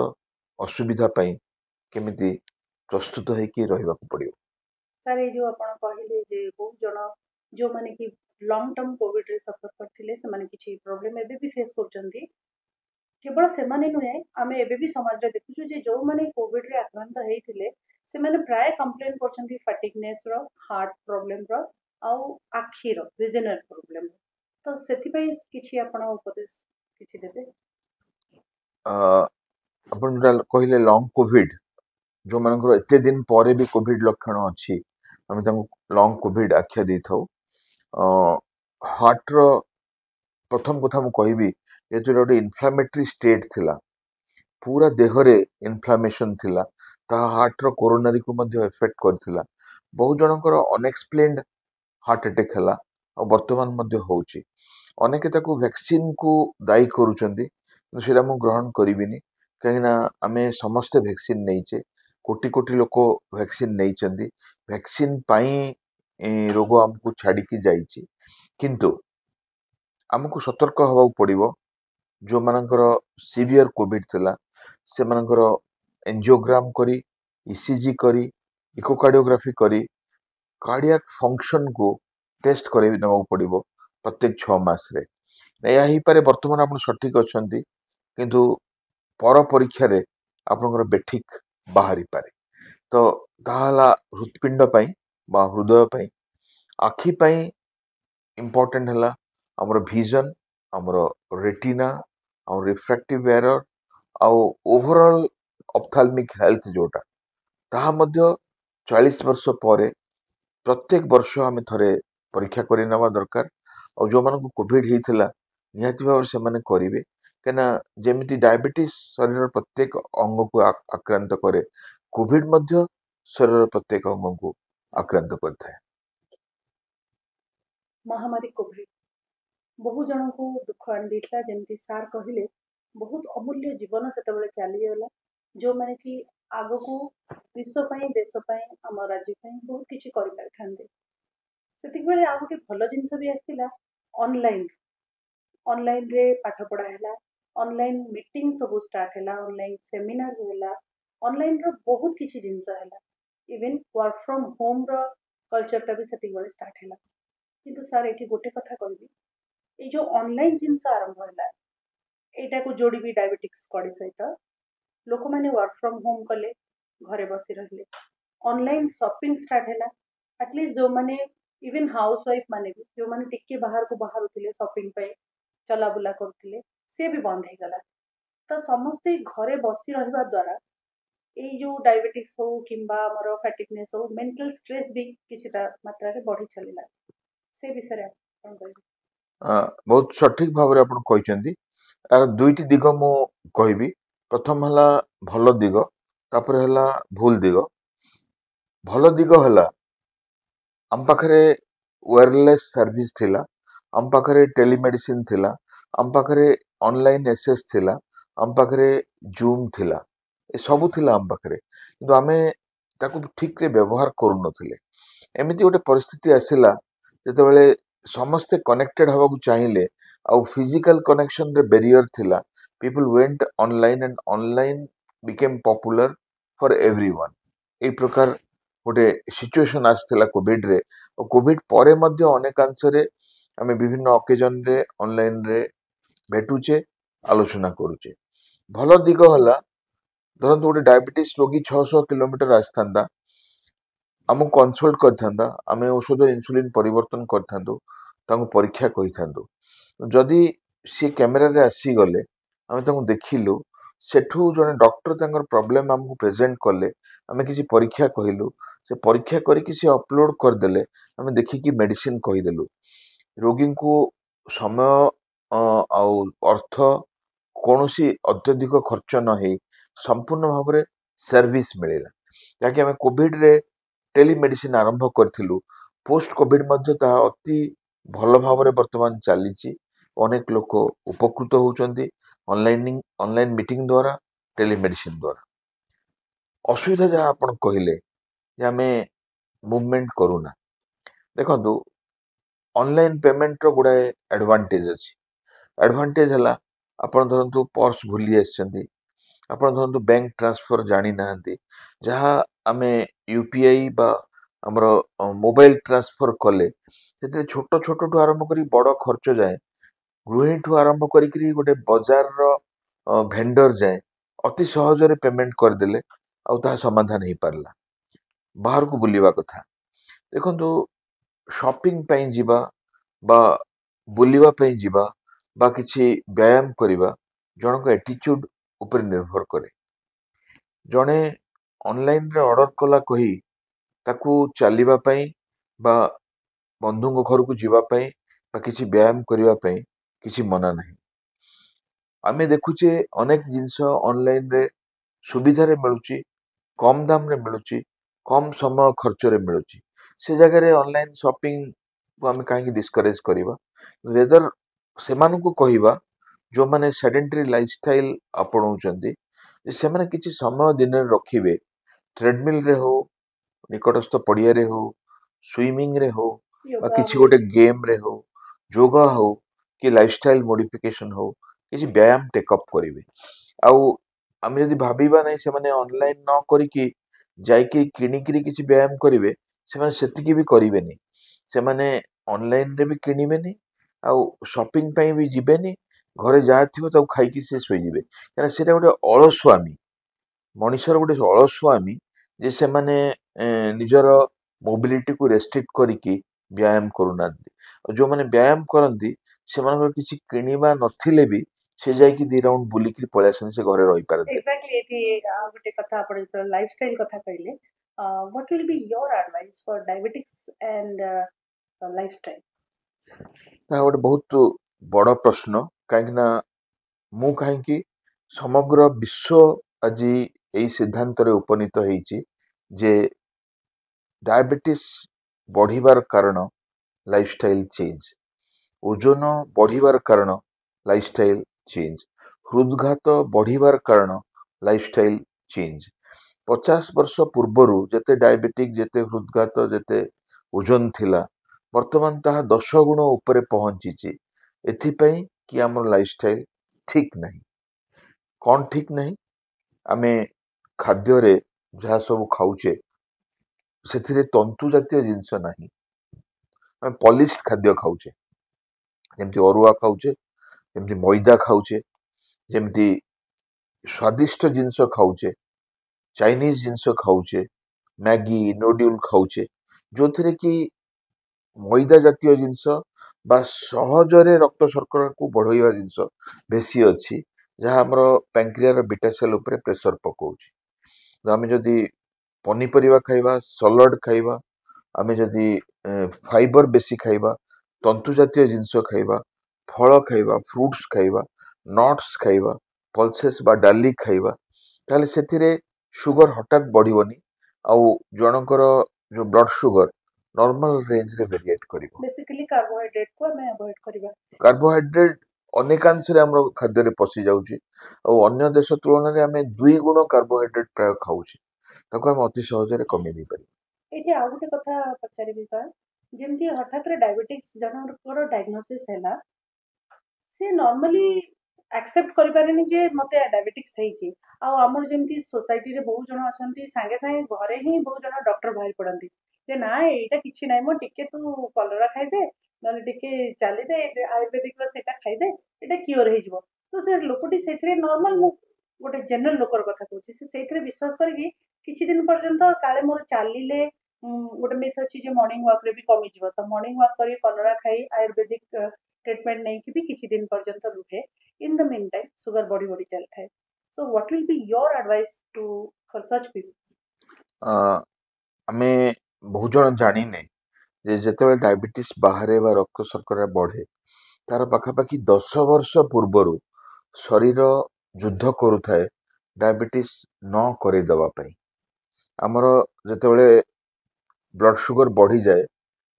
असुविधा पे केमिति प्रस्तुत है कि रहिबा को पड़ियो सर ये जो आपण कहले जे बहुत जण जो माने कि लॉन्ग टर्म कोविड रे सफर करथिले से माने किछि प्रॉब्लम एबे भी फेस करचंदी केवल से माने नुहे आमे एबे भी समाज रे देखुछु जे जो माने कोविड रे आक्रांत हेइथिले से माने प्राय कंप्लेन करचंदी फैटिकनेस रो हार्ट प्रॉब्लम रो आउ आखी रो विजनल प्रॉब्लम तो सेति पई किछि आपण उपदेश किछि देबे आपण जोटा कहले लॉन्ग कोविड जो मानकर एते दिन पर भी कोविड लक्षण अच्छी आम लॉन्ग कोविड आख्या दे था हार्ट रो प्रथम कथा मु कहबी ये जो गोटे इन्फ्लामेटरी स्टेट थिला पूरा देहरे इन्फ्लामेशन थिला ता हार्ट रो कोरोनरी को मध्ये इफेक्ट करथिला बहुत जनकर अनएक्सप्लेन्ड हार्ट अटैक हला और वर्तमान मध्ये होउची अनेके ताको वैक्सीन को दायी करूचंदी सेटा मु ग्रहण करिविनी कहीं ना आमे समस्त वैक्सीन नैचे कोटी कोटी लोक वैक्सीन नैचंदी वैक्सीन पाई रोग हमको छाड़ी की जाइची किंतु हमको सतर्क हवा पड़िबो जो मानकर सीवियर कोविड थिला से मानकर एंजियोग्राम करी ईसीजी करी इकोकार्डियोग्राफी करी कार्डियक फंक्शन को टेस्ट करे नवा पड़िबो प्रत्येक 6 मास रे या ही पारे वर्तमान आपण सठिक अछंती किंतु पर परीक्षा रे आपनकर बेठिक बाहरी पारे तो ताहाला हृदपिंड पई बा हृदय पई आखि पई इम्पोर्टेंट हला हमर विजन हमर रेटिना और रिफ्रैक्टिव एरर आउ ओवरऑल ऑप्थाल्मिक हेल्थ जोटा ताहा मध्य 40 वर्ष परे प्रत्येक वर्ष आम थरे परीक्षा करि नवा दरकार और जो मानक कोविड हेइथिला निहाती भाव से माने करिवे केना जेमिति डायबिटीज शरीर प्रत्येक अंग को आक्रांत करे कोविड मध्य शरीर प्रत्येक अंग को आक्रांत करता है महामारी कोविड बहु जन को दुख आनी देता जेमती सार कहले बहुत अमूल्य जीवन से चलीगला जो मैंने कि आग को विश्व देश आम राज्य बहुत किसी कर आ गए भल जिनस भी आसला ऑनलाइन ऑनलाइन रे पाठ पढ़ा है ऑनलाइन मीटिंग सब स्टार्ट है ऑनलाइन सेमिनार्स है ऑनलाइन रो बहुत किसी जिनस है इवन वर्क फ्रॉम होम रो कल्चर टा भी सेति स्टार्ट है किंतु सर ये गोटे कथा कहबी ये जो ऑनलाइन जिनस आरंभ है यहाँ को जोड़ी डायबिटिक्स कड़ी सहित लोक मैंने वर्क फ्रॉम होम कले घरे बसी रहिले ऑनलाइन शॉपिंग स्टार्ट है एटलिस्ट जो मैंने इवन हाउस वाइफ माने भी जो मैंने टिके बाहर को बाहर थे शॉपिंग पे चला बुला करते सी भी बंद हो गला तो समस्ते घरे बसी रहा द्वारा ये जो डायबिटिक्स हो किंबा मोर फैटिकनेस हो मेंटल स्ट्रेस भी किछिटा मात्रा रे बढ़ी चलिला से विषय आपण कहबे बहुत सठिक भाव रे आपण कहिसेंती यार दुईटी दिग मु कहबी प्रथम हला भल दिग तापर हला भूल दिग भल दिग हला हम पाखरे वायरलेस सर्विस थिला हम पाखरे टेलीमेडिसिन थिला हम पाखरे ऑनलाइन एसेस थिला हम पाखरे जूम थिला ए सब थिला हम पाखरे किंतु आमे ताकू ठीक रे व्यवहार करू नथिले एमिति गोटे परिस्थिति आसिला जेतेबेले समस्ते कनेक्टेड हवा को चाहिए आउ फिजिकल कनेक्शन रे बैरियर थिला people went online and online became popular for everyone ए प्रकार गोटे सिचुएशन आसथिला कोविड रे और कोविड परे मध्य अनेकांश रे आमे विभिन्न ओकेजन रे ऑनलाइन रे भेटुचे आलोचना करूचे भल दिग हला धरंतु गोटे डायबिटीज रोगी 600 किलोमीटर आस्थांदा आमको कनसल्ट करथांदा आमे औषध इन्सुलिन परिवर्तन करथांदो तांको परीक्षा कहिथांदो जदि सी कैमेरा रे आसी गले आमे तांको देखिलु सेठू जने डॉक्टर तांकर प्रॉब्लम हमको प्रेजेंट करले आमे किसी परीक्षा कहिलु से परीक्षा करी से अपलोड कर देले आमे देखि कि मेडिसिन कहि देलु रोगी को समय आउ अर्थ कोनोसी अत्यधिक खर्च न हे संपूर्ण भाव रे सर्विस मिलेला याकि आमे कोविड रे टेलीमेडिसिन आरंभ करथिलु पोस्ट कोविड मध्य ता अति भल भाव रे वर्तमान चलीची अनेक लोक उपकृत होउचंदी ऑनलाइन मीटिंग द्वारा टेलीमेडिसिन द्वारा असुविधा जहाँ आपण कहले जे आमे मूवमेंट करूना देखंतु ऑनलाइन पेमेंट रो गुडाए एडवांटेज अछि एडवांटेज हला आपण धरंतु पर्स भूली आछंती आपण धरंतु बैंक ट्रांसफर जानी नाहंती जहाँ आमे यूपीआई बा ଆମର ମୋବାଇଲ ଟ୍ରାନ୍ସଫର କଲେ ସେଥିରେ ଛୋଟ ଛୋଟଠୁ ଆରମ୍ଭ କରି ବଡ ଖର୍ଚ୍ଚ ଯାଏ, ଗୃହିଣୀଠୁ ଆରମ୍ଭ କରିକିରି ଗୋଟେ ବଜାରର ଭେଣ୍ଡର ଯାଏ ଅତି ସହଜରେ ପେମେଣ୍ଟ କରିଦେଲେ ଆଉ ତାହା ସମାଧାନ ହେଇପାରିଲା। ବାହାରକୁ ବୁଲିବା କଥା ଦେଖନ୍ତୁ, ସପିଂ ପାଇଁ ଯିବା ବା ବୁଲିବା ପାଇଁ ଯିବା ବା କିଛି ବ୍ୟାୟାମ କରିବା ଜଣଙ୍କ ଆଟିଚ୍ୟୁଡ ଉପରେ ନିର୍ଭର କରେ। ଜଣେ ଅନଲାଇନରେ ଅର୍ଡର କଲା କହି ତାକୁ ଚାଲିବା ପାଇଁ ବା ବନ୍ଧୁଙ୍କ ଘରକୁ ଯିବା ପାଇଁ ବା କିଛି ବ୍ୟାୟାମ କରିବା ପାଇଁ କିଛି ମନା ନାହିଁ। ଆମେ ଦେଖୁଛେ ଅନେକ ଜିନିଷ ଅନଲାଇନରେ ସୁବିଧାରେ ମିଳୁଛି, କମ ଦାମରେ ମିଳୁଛି, କମ ସମୟ ଖର୍ଚ୍ଚରେ ମିଳୁଛି। ସେ ଜାଗାରେ ଅନଲାଇନ ସପିଂ କୁ ଆମେ କାହିଁକି ଡିସ୍କରେଜ କରିବା? ରେଦର ସେମାନଙ୍କୁ କହିବା ଯୋଉମାନେ ସେଡେଣ୍ଟାରୀ ଲାଇଫଷ୍ଟାଇଲ ଆପଣଉଛନ୍ତି ଯେ ସେମାନେ କିଛି ସମୟ ଦିନରେ ରଖିବେ, ଟ୍ରେଡମିଲରେ ହଉ, ନିକଟସ୍ଥ ପଡିଆରେ ହଉ, ସୁଇମିଂରେ ହଉ ବା yoga କିଛି ହଉ। ଗୋଟେ ଗେମ୍ରେ ହଉ, ଯୋଗ ହଉ କି ଲାଇଫଷ୍ଟାଇଲ ମୋଡିଫିକେସନ ହଉ, କିଛି ବ୍ୟାୟାମ ଟେକଅପ୍ କରିବେ। ଆଉ ଆମେ ଯଦି ଭାବିବା ନାହିଁ ସେମାନେ ଅନଲାଇନ ନ କରିକି ଯାଇକି କିଣିକିରି କିଛି ବ୍ୟାୟାମ କରିବେ, ସେମାନେ ସେତିକି ବି କରିବେନି। ସେମାନେ ଅନଲାଇନରେ ବି କିଣିବେନି ଆଉ ସପିଂ ପାଇଁ ବି ଯିବେନି, ଘରେ ଯାହା ଥିବ ତାକୁ ଖାଇକି ସେ ଶୋଇଯିବେ। କାରଣ ସେଇଟା ଗୋଟେ ଅଳସୁଆମୀ, ମଣିଷର ଗୋଟେ ଅଳସୁଆମୀ ଯେ ସେମାନେ ନିଜର ମୋବିଲିଟିକୁ ରେଷ୍ଟ୍ରିକ୍ଟ କରିକି ବ୍ୟାୟାମ କରୁନାହାନ୍ତି। ଆଉ ଯୋଉମାନେ ବ୍ୟାୟାମ କରନ୍ତି ସେମାନଙ୍କର କିଛି କିଣିବା ନଥିଲେ ବି ସେ ଯାଇକି 2 ରାଉଣ୍ଡ ବୁଲିକି ପଳେଇ ଆସନ୍ତି, ସେ ଘରେ ରହିପାରନ୍ତି। ଏକ୍ସାକ୍ଟଲି ଏଠି ଗୋଟେ କଥା ଆପଣ ଯେତେବେଳେ ଲାଇଫଷ୍ଟାଇଲ କଥା କହିଲେ, what will be your advice for diabetics and lifestyle? ତାହା ଗୋଟେ ବହୁତ ବଡ ପ୍ରଶ୍ନ, କାହିଁକି ନା ମୁଁ କାହିଁକି ସମଗ୍ର ବିଶ୍ୱ ଆଜି ଏଇ ସିଦ୍ଧାନ୍ତରେ ଉପନୀତ ହେଇଛି ଯେ ଡାୟାବେଟିସ୍ ବଢିବାର କାରଣ ଲାଇଫଷ୍ଟାଇଲ ଚେଞ୍ଜ, ଓଜନ ବଢିବାର କାରଣ ଲାଇଫଷ୍ଟାଇଲ ଚେଞ୍ଜ, ହୃଦଘାତ ବଢିବାର କାରଣ ଲାଇଫଷ୍ଟାଇଲ ଚେଞ୍ଜ। 50 ବର୍ଷ ପୂର୍ବରୁ ଯେତେ ଡାଇବେଟିକ, ଯେତେ ହୃଦଘାତ, ଯେତେ ଓଜନ ଥିଲା, ବର୍ତ୍ତମାନ ତାହା 10 ଗୁଣ ଉପରେ ପହଞ୍ଚିଛି। ଏଥିପାଇଁ କି ଆମର ଲାଇଫଷ୍ଟାଇଲ ଠିକ ନାହିଁ। କଣ ଠିକ ନାହିଁ? ଆମେ ଖାଦ୍ୟରେ ଯାହା ସବୁ ଖାଉଛେ ସେଥିରେ ତନ୍ତୁ ଜାତୀୟ ଜିନିଷ ନାହିଁ। ଆମେ ପଲିସ୍ଡ ଖାଦ୍ୟ ଖାଉଛେ, ଯେମିତି ଅରୁଆ ଖାଉଛେ, ଯେମିତି ମଇଦା ଖାଉଛେ, ଯେମିତି ସ୍ୱାଦିଷ୍ଟ ଜିନିଷ ଖାଉଛେ, ଚାଇନିଜ ଜିନିଷ ଖାଉଛେ, ମ୍ୟାଗି ନୁଡୁଲ ଖାଉଛେ, ଯୋଉଥିରେ କି ମଇଦା ଜାତୀୟ ଜିନିଷ ବା ସହଜରେ ରକ୍ତ ଶର୍କରାକୁ ବଢେଇବା ଜିନିଷ ବେଶୀ ଅଛି, ଯାହା ଆମର ପ୍ୟାଙ୍କ୍ରିଆର ବିଟା ସେଲ ଉପରେ ପ୍ରେସର ପକାଉଛି। ଆମେ ଯଦି ପନିପରିବା ଖାଇବା, ସଲାଡ ଖାଇବା, ଆମେ ଯଦି ଫାଇବର ବେଶୀ ଖାଇବା, ତନ୍ତୁ ଜାତୀୟ ଜିନିଷ ଖାଇବା, ଫଳ ଖାଇବା, ଫ୍ରୁଟ୍ସ ଖାଇବା, ନଟ୍ସ ଖାଇବା, ପଲସେସ୍ ବା ଡାଲି ଖାଇବା, ତାହେଲେ ସେଥିରେ ସୁଗର ହଠାତ୍ ବଢିବନି ଆଉ ଜଣଙ୍କର ଯୋଉ ବ୍ଲଡ ସୁଗର ନର୍ମାଲ ରେଞ୍ଜରେ ଭେରିଏଟ୍ କରିବ। ବେସିକାଲି କାର୍ବୋହାଇଡ୍ରେଟକୁ ଆମେ ଆଭଏଡ କରିବା। କାର୍ବୋହାଇଡ୍ରେଟ ଅନେକାଂଶରେ ଆମର ଖାଦ୍ୟରେ ପଶି ଯାଉଛି ଆଉ ଅନ୍ୟ ଦେଶ ତୁଳନାରେ ଆମେ 2 ଗୁଣ କାର୍ବୋହାଇଡ୍ରେଟ ପ୍ରାୟ ଖାଉଛେ, ତାକୁ ଆମେ ଅତି ସହଜରେ କମେଇ ଦେଇପାରିବା। ଏଠି ଆଉ ଗୋଟେ କଥା ପଚାରିବି ସାର୍, ଯେମିତି ହଠାତ୍ରେ ଡାଇବେଟିକ୍ସ ଜଣଙ୍କର ଡାଇଗ୍ନୋସିସ୍ ହେଲା, ସେ ନର୍ମାଲି ଆକ୍ସେପ୍ଟ କରିପାରେନି ଯେ ମତେ ଡାଇବେଟିକ୍ସ ହେଇଛି। ଆଉ ଆମର ଯେମିତି ସୋସାଇଟିରେ ବହୁତ ଜଣ ଅଛନ୍ତି, ସାଙ୍ଗେ ସାଙ୍ଗେ ଘରେ ହିଁ ବହୁତ ଜଣ ଡକ୍ଟର ବାହାରି ପଡନ୍ତି ଯେ ନା ଏଇଟା କିଛି ନାହିଁ, ମୋ ଟିକେ ତୁ କଲରା ଖାଇଦେ, ନହେଲେ ଟିକେ ଚାଲିଦେ, ଆୟୁର୍ବେଦିକର ସେଇଟା ଖାଇଦେ, ଏଇଟା କ୍ୟୁର ହେଇଯିବ। ତ ସେ ଲୋକଟି ସେଥିରେ ନର୍ମାଲ, ମୁଁ ଗୋଟେ ଜେନେରାଲ ଲୋକର କଥା କହୁଛି, ସେ ସେଇଥିରେ ବିଶ୍ୱାସ କରିକି କିଛି ଦିନ ପର୍ଯ୍ୟନ୍ତ କାଳେ ମୋର ଚାଲିଲେ ଗୋଟେ ମିଥ୍ ଅଛି ଯେ ମର୍ଣ୍ଣିଂ ୱାକରେ ବି କମିଯିବ, ତ ମର୍ଣ୍ଣିଂ ୱାକ୍ କରି କଲରା ଖାଇ ଆୟୁର୍ବେଦିକ ଟ୍ରିଟମେଣ୍ଟ ନେଇକି ବି କିଛି ଦିନ ପର୍ଯ୍ୟନ୍ତ ରୁହେ। In the meantime sugar ବଢି ବଢି ଚାଲିଥାଏ। So what will be your advice to for such people? ଆମେ ବହୁତ ଜଣ ଜାଣିନେ ଯେ ଯେତେବେଳେ ଡାଇବେଟିସ୍ ବାହାରେ ବା ରକ୍ତ ଶର୍କରା ବଢେ, ତାର ପାଖାପାଖି 10 ବର୍ଷ ପୂର୍ବରୁ ଶରୀର ଯୁଦ୍ଧ କରୁଥାଏ ଡାଇବେଟିସ୍ ନ କରେଇଦବା ପାଇଁ। ଆମର ଯେତେବେଳେ ବ୍ଲଡ ସୁଗର ବଢିଯାଏ,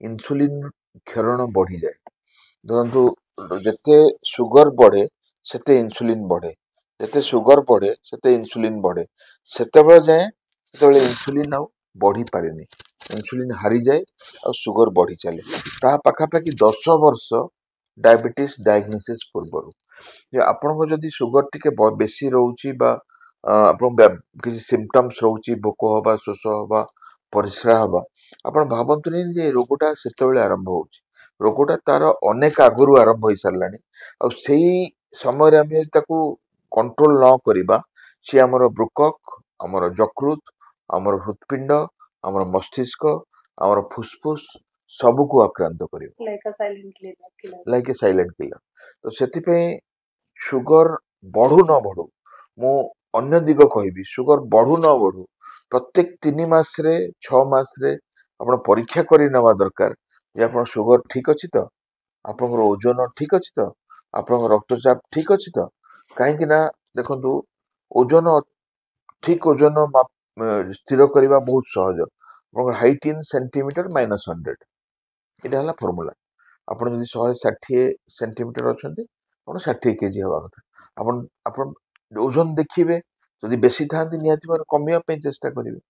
ଇନ୍ସୁଲିନ କ୍ଷରଣ ବଢିଯାଏ। ଧରନ୍ତୁ ଯେତେ ସୁଗର ବଢେ ସେତେ ଇନ୍ସୁଲିନ ବଢେ, ଯେତେ ସୁଗର ବଢେ ସେତେ ଇନ୍ସୁଲିନ ବଢେ। ସେତେବେଳେ ଯାଏଁ ଯେତେବେଳେ ଇନ୍ସୁଲିନ ଆଉ ବଢିପାରେନି, ଇନ୍ସୁଲିନ ହାରିଯାଏ ଆଉ ସୁଗର ବଢି ଚାଲେ। ତାହା ପାଖାପାଖି 10 ବର୍ଷ ଡାଇବେଟିସ୍ ଡାୟଗ୍ନୋସିସ୍ ପୂର୍ବରୁ। ଯେ ଆପଣଙ୍କ ଯଦି ସୁଗର ଟିକେ ବେଶୀ ରହୁଛି ବା ଆପଣ କିଛି ସିମ୍ପଟମ୍ସ ରହୁଛି, ଭୋକ ହବା, ଶୋଷ ହବା, ପରିସ୍ରା ହବା ଆପଣ ଭାବନ୍ତୁନି ଯେ ରୋଗଟା ସେତେବେଳେ ଆରମ୍ଭ ହଉଛି ରୋଗଟା ତାର ଅନେକ ଆଗରୁ ଆରମ୍ଭ ହେଇସାରିଲାଣି ଆଉ ସେଇ ସମୟରେ ଆମେ ଯଦି ତାକୁ କଣ୍ଟ୍ରୋଲ ନ କରିବା ସିଏ ଆମର ବୃକକ୍ ଆମର ଯକୃତ ଆମର ହୃତ୍ପିଣ୍ଡ ଆମର ମସ୍ତିଷ୍କ ଆମର ଫୁସଫୁସ ସବୁକୁ ଆକ୍ରାନ୍ତ କରିବ like a silent killer. Like a silent killer ତ ସେଥିପାଇଁ ସୁଗର ବଢୁ ନ ବଢୁ ମୁଁ ଅନ୍ୟ ଦିଗ କହିବି ସୁଗର ବଢୁ ନ ବଢୁ ପ୍ରତ୍ୟେକ 3 ମାସରେ 6 ମାସରେ ଆପଣ ପରୀକ୍ଷା କରି ନେବା ଦରକାର ଯେ ଆପଣ ସୁଗର ଠିକ ଅଛି ତ ଆପଣଙ୍କର ଓଜନ ଠିକ ଅଛି ତ ଆପଣଙ୍କ ରକ୍ତଚାପ ଠିକ ଅଛି ତ କାହିଁକି ନା ଦେଖନ୍ତୁ ଓଜନ ଠିକ ଓଜନ ସ୍ଥିର କରିବା ବହୁତ ସହଜ ଆପଣଙ୍କର ହାଇଟ୍ ଇନ୍ ସେଣ୍ଟିମିଟର -100 ଏଇଟା ହେଲା ଫର୍ମୁଲା ଆପଣ ଯଦି 160 ସେଣ୍ଟିମିଟର ଅଛନ୍ତି ଆପଣ 60 କେଜି ହେବା କଥା ଆପଣ ଆପଣ ଓଜନ ଦେଖିବେ ଯଦି ବେଶୀ ଥାନ୍ତି ନିହାତି ଭାବରେ କମିବା ପାଇଁ ଚେଷ୍ଟା କରିବେ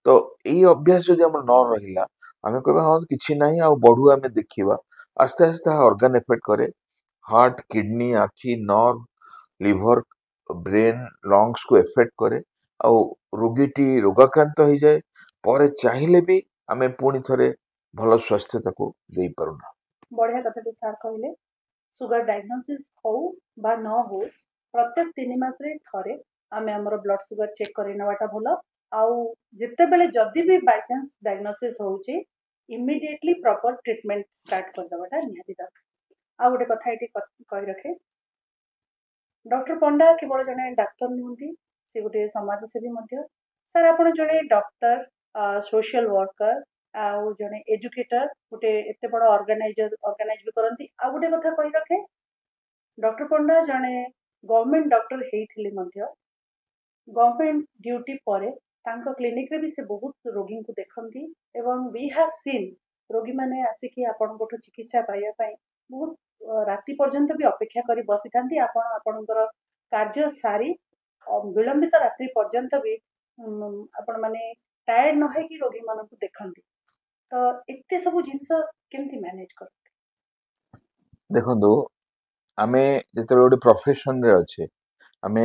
ତ ଏଇ ଅଭ୍ୟାସ ଯଦି ଆମର ନ ରହିଲା ଆମେ କହିବା ହଁ କିଛି ନାହିଁ ଆଉ ବଢୁ ଆମେ ଦେଖିବା ଆସ୍ତେ ଆସ୍ତେ ତାହା ଅର୍ଗାନ ଏଫେକ୍ଟ କରେ ହାର୍ଟ କିଡନୀ ଆଖି ନର୍ଭ লিভর ব্রেন লংস କୁ ଏଫେକ୍ଟ କରେ ଆଉ ରୋଗୀଟି ରୋଗାକ୍ରାନ୍ତ ହେଇଯାଏ ପରେ ଚାହିଁଲେ ବି ଆମେ ପୁଣି ଥରେ ଭଲ ସ୍ୱାସ୍ଥ୍ୟ ତାକୁ ଦେଇପାରୁନା ବଢିଆ କଥାଟି ସାର୍ କହିଲେ ସୁଗାର ଡାଇଗ୍ନୋସିସ୍ ହଉ ବା ନ ହଉ ପ୍ରତ୍ୟେକ 3 ମାସରେ ଥରେ ଆମେ ଆମର ବ୍ଲଡ ସୁଗାର ଚେକ୍ କରି ନେବାଟା ଭଲ ଆଉ ଯେତେବେଳେ ଯଦି ବି ବାଇଚାନ୍ସ ଡାଇଗ୍ନୋସିସ୍ ହଉଛି ଇମିଡିଏଟଲି ପ୍ରପର ଟ୍ରିଟମେଣ୍ଟ ଷ୍ଟାର୍ଟ କରିଦେବାଟା ନିହାତି ଦରକାର ଆଉ ଗୋଟେ କଥା ଏଠି କହି ରଖେ ଡକ୍ଟର ପଣ୍ଡା କେବଳ ଜଣେ ଡାକ୍ତର ନୁହନ୍ତି ସେ ଗୋଟେ ସମାଜସେବୀ ମଧ୍ୟ ସାର୍ ଆପଣ ଜଣେ ଡକ୍ଟର ସୋସିଆଲ ୱାର୍କର ଆଉ ଜଣେ ଏଜୁକେଟର ଗୋଟେ ଏତେ ବଡ଼ ଅର୍ଗାନାଇଜ ବି କରନ୍ତି ଆଉ ଗୋଟେ କଥା କହି ରଖେ ଡକ୍ଟର ପଣ୍ଡା ଜଣେ ଗଭର୍ଣ୍ଣମେଣ୍ଟ ଡକ୍ଟର ହେଇଥିଲେ ମଧ୍ୟ ଗଭର୍ଣ୍ଣମେଣ୍ଟ ଡ୍ୟୁଟି ପରେ ତାଙ୍କ କ୍ଲିନିକରେ ବି ସେ ବହୁତ ରୋଗୀଙ୍କୁ ଦେଖନ୍ତି ଏବଂ वी हैव सीन ରୋଗୀମାନେ ଆସିକି ଆପଣଙ୍କଠୁ ଚିକିତ୍ସା ପାଇବା ପାଇଁ ବହୁତ ରାତି ପର୍ଯ୍ୟନ୍ତ ବି ଅପେକ୍ଷା କରି ବସିଥାନ୍ତି ଆପଣ ଆପଣଙ୍କର କାର୍ଯ୍ୟ ସାରି ବିଳମ୍ବିତ ରାତ୍ରି ପର୍ଯ୍ୟନ୍ତ ବି ଆପଣ ମାନେ टायर्ड न है कि रोगी मानक देखंती तो एते सब जिंस केमती मैनेज करते देखंतु आमे जेतेबेले गोटे प्रोफेशन रे अच्छे आमे